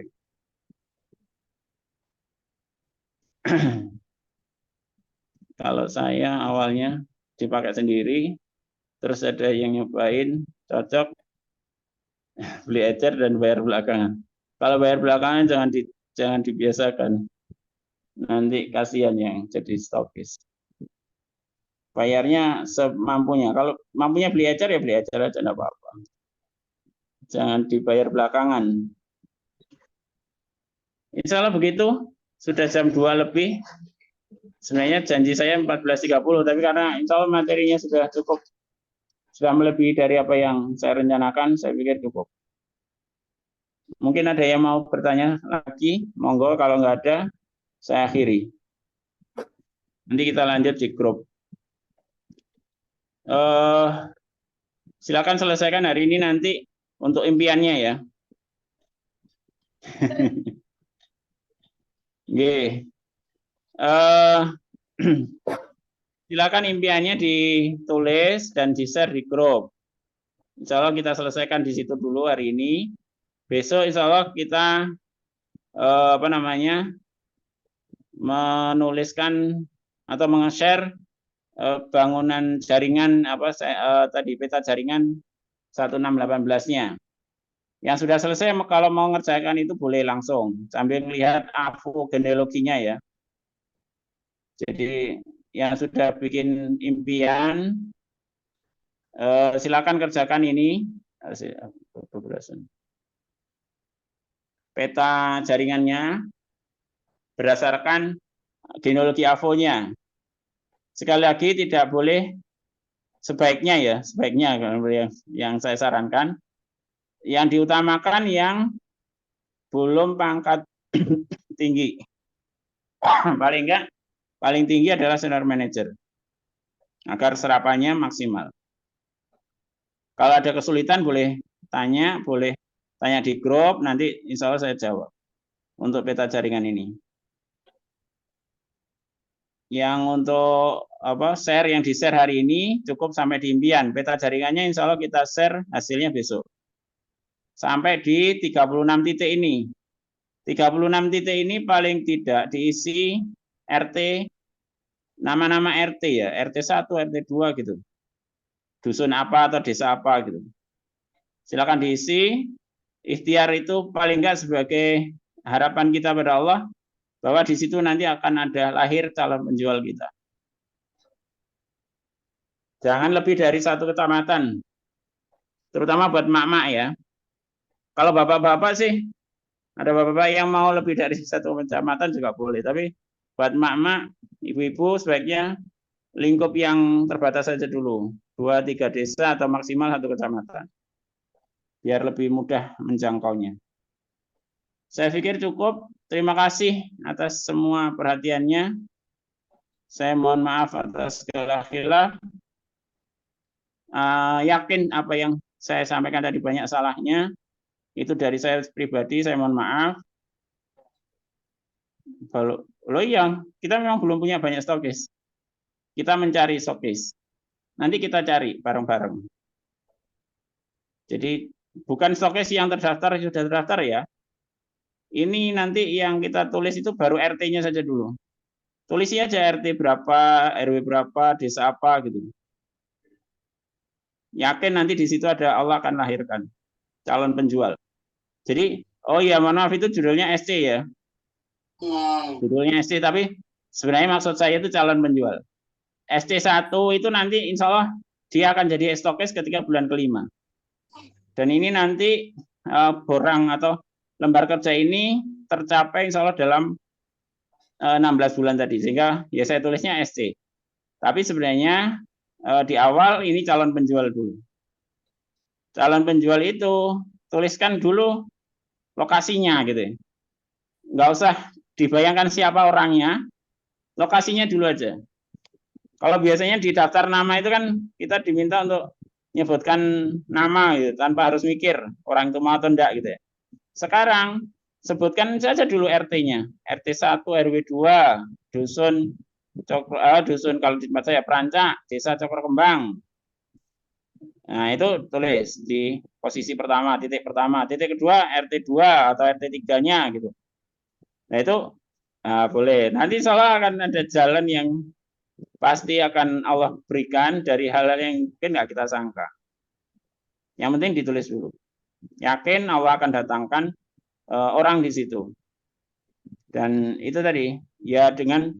Kalau saya awalnya dipakai sendiri, terus ada yang nyobain, cocok, beli ecer dan bayar belakangan. Kalau bayar belakangan jangan dibiasakan. Nanti kasihan yang jadi stokis. Bayarnya semampunya. Kalau mampunya beli ecer ya beli ecer aja, enggak apa-apa. Jangan dibayar belakangan. Insya Allah begitu. Sudah jam 2 lebih. Sebenarnya janji saya 14.30, tapi karena insya Allah materinya sudah cukup, sudah melebihi dari apa yang saya rencanakan, saya pikir cukup. Mungkin ada yang mau bertanya lagi, monggo. Kalau nggak ada, saya akhiri. Nanti kita lanjut di grup. Silakan selesaikan hari ini nanti untuk impiannya ya. Oke. Silakan impiannya ditulis dan di-share di grup. Insya Allah kita selesaikan di situ dulu hari ini. Besok insya Allah kita menuliskan atau meng-share bangunan jaringan tadi peta jaringan 1618-nya. Yang sudah selesai kalau mau mengerjakan itu boleh langsung sambil melihat genealoginya ya. Jadi yang sudah bikin impian silakan kerjakan ini peta jaringannya berdasarkan genealogi AVO-nya. Sekali lagi tidak boleh sebaiknya yang saya sarankan yang diutamakan yang belum pangkat tinggi. Paling tinggi adalah senior manager agar serapannya maksimal. Kalau ada kesulitan boleh tanya di grup, nanti insya Allah saya jawab untuk peta jaringan ini. Yang untuk share yang di-share hari ini cukup sampai di impian. Peta jaringannya insya Allah kita share hasilnya besok. Sampai di 36 titik ini. 36 titik ini paling tidak diisi RT, nama-nama RT ya, RT 1, RT 2 gitu. Dusun apa atau desa apa gitu. Silakan diisi. Ikhtiar itu paling enggak sebagai harapan kita pada Allah bahwa di situ nanti akan ada lahir calon penjual kita. Jangan lebih dari 1 kecamatan. Terutama buat mak-mak ya. Kalau bapak-bapak sih, ada bapak-bapak yang mau lebih dari 1 kecamatan juga boleh. Tapi buat mak-mak, ibu-ibu sebaiknya lingkup yang terbatas saja dulu. 2-3 desa atau maksimal 1 kecamatan. Biar lebih mudah menjangkaunya. Saya pikir cukup. Terima kasih atas semua perhatiannya. Saya mohon maaf atas segala khilaf. Yakin apa yang saya sampaikan tadi banyak salahnya. Itu dari saya pribadi, saya mohon maaf. Kita memang belum punya banyak stokis. Kita mencari stokis. Nanti kita cari bareng-bareng. Jadi bukan stokis yang terdaftar sudah terdaftar ya. Ini nanti yang kita tulis itu baru RT-nya saja dulu. Tulisi aja RT berapa, RW berapa, desa apa gitu. Yakin nanti di situ ada Allah akan lahirkan calon penjual. Jadi, oh ya mohon maaf itu judulnya SC ya. Judulnya SC tapi sebenarnya maksud saya itu calon penjual. SC1 itu nanti insya Allah dia akan jadi stokis ketika bulan kelima. Dan ini nanti borang atau lembar kerja ini tercapai insya Allah dalam 16 bulan tadi. Sehingga ya saya tulisnya SC. Tapi sebenarnya di awal ini calon penjual dulu. Calon penjual itu tuliskan dulu lokasinya gitu. Nggak usah dibayangkan siapa orangnya, lokasinya dulu aja. Kalau biasanya di daftar nama itu kan kita diminta untuk menyebutkan nama gitu, tanpa harus mikir orang itu mau atau enggak gitu ya. Sekarang sebutkan saja dulu RT-nya. RT 1, RW 2, dusun kalau di tempat saya Perancak, Desa Cokro Kembang. Nah, itu tulis di posisi pertama, titik pertama. Titik kedua RT 2 atau RT 3-nya gitu. Nah, itu boleh. Nanti soalnya akan ada jalan yang pasti akan Allah berikan dari hal-hal yang mungkin nggak kita sangka. Yang penting ditulis dulu. Yakin Allah akan datangkan orang di situ. Dan itu tadi, ya dengan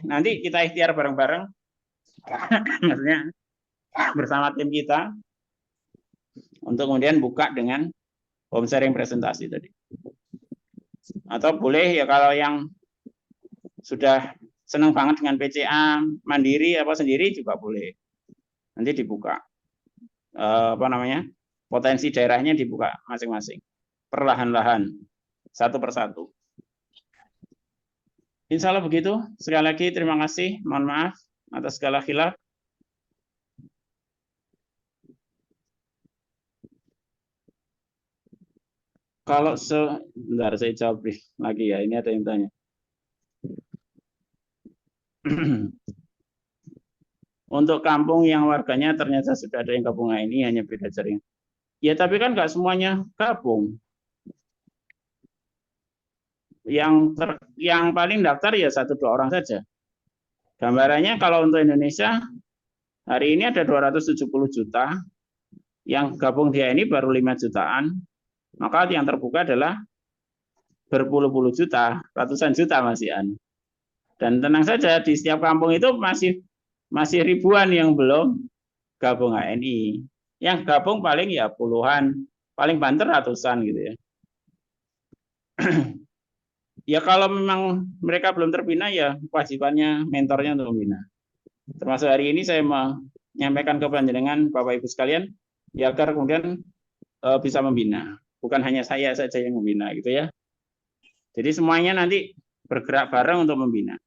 nanti kita ikhtiar bareng-bareng, maksudnya bersama tim kita, untuk kemudian buka dengan home sharing presentasi tadi. Atau boleh ya kalau yang sudah senang banget dengan PCA mandiri apa sendiri juga boleh. Nanti dibuka potensi daerahnya dibuka masing-masing perlahan-lahan satu persatu. Insya Allah begitu. Sekali lagi terima kasih. Mohon maaf atas segala khilaf. Kalau sebentar saya jawab lagi ya. Ini ada yang tanya. Untuk kampung yang warganya ternyata sudah ada yang gabung ini hanya beda jaringan. Ya tapi kan nggak semuanya gabung. Yang paling daftar ya 1-2 orang saja. Gambarannya kalau untuk Indonesia hari ini ada 270 juta, yang gabung di ini baru 5 jutaan, maka yang terbuka adalah berpuluh-puluh juta, ratusan juta Mas Ian. Dan tenang saja di setiap kampung itu masih ribuan yang belum gabung HNI. Yang gabung paling ya puluhan, paling banter ratusan gitu ya. Ya kalau memang mereka belum terbina ya kewajibannya mentornya untuk membina. Termasuk hari ini saya menyampaikan ke panjenengan Bapak Ibu sekalian ya agar kemudian bisa membina. Bukan hanya saya saja yang membina gitu ya. Jadi semuanya nanti bergerak bareng untuk membina.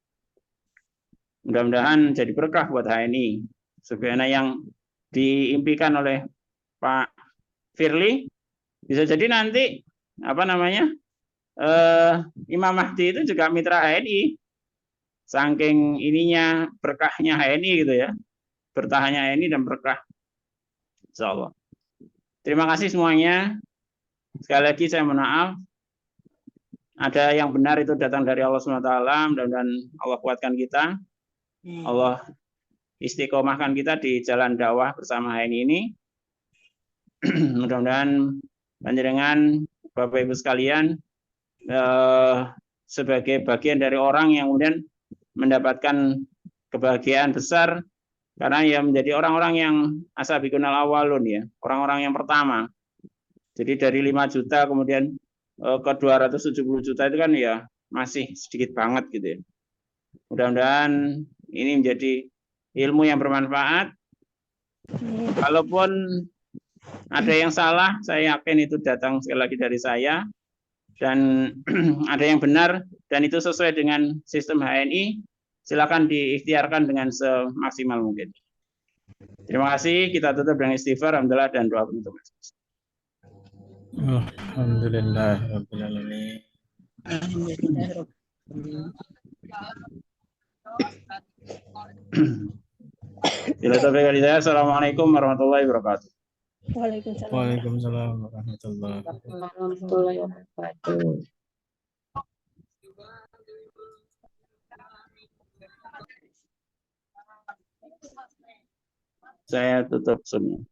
Mudah-mudahan jadi berkah buat HNI. Sebagaimana yang diimpikan oleh Pak Firly, bisa jadi nanti apa namanya Imam Mahdi itu juga mitra HNI. Saking ininya berkahnya HNI gitu ya, bertahannya HNI dan berkah. Insya Allah. Terima kasih semuanya. Sekali lagi saya mohon maaf. Ada yang benar itu datang dari Allah SWT. Mudah-mudahan Allah kuatkan kita. Allah istiqomahkan kita di jalan dakwah bersama HNI ini. Mudah-mudahan panjenengan Bapak Ibu sekalian sebagai bagian dari orang yang kemudian mendapatkan kebahagiaan besar karena ya menjadi orang-orang yang asabiqunal awalun ya, orang-orang yang pertama. Jadi dari 5 juta kemudian ke 270 juta itu kan ya masih sedikit banget gitu ya. Mudah-mudahan ini menjadi ilmu yang bermanfaat. Kalaupun ada yang salah, saya yakin itu datang sekali lagi dari saya. Dan ada yang benar dan itu sesuai dengan sistem HNI, silakan diikhtiarkan dengan semaksimal mungkin. Terima kasih. Kita tutup dengan istighfar, alhamdulillah dan doa penutup. Alhamdulillah rabbil alamin. Assalamualaikum warahmatullahi wabarakatuh. Waalaikumsalam warahmatullahi wabarakatuh. Saya tutup semua.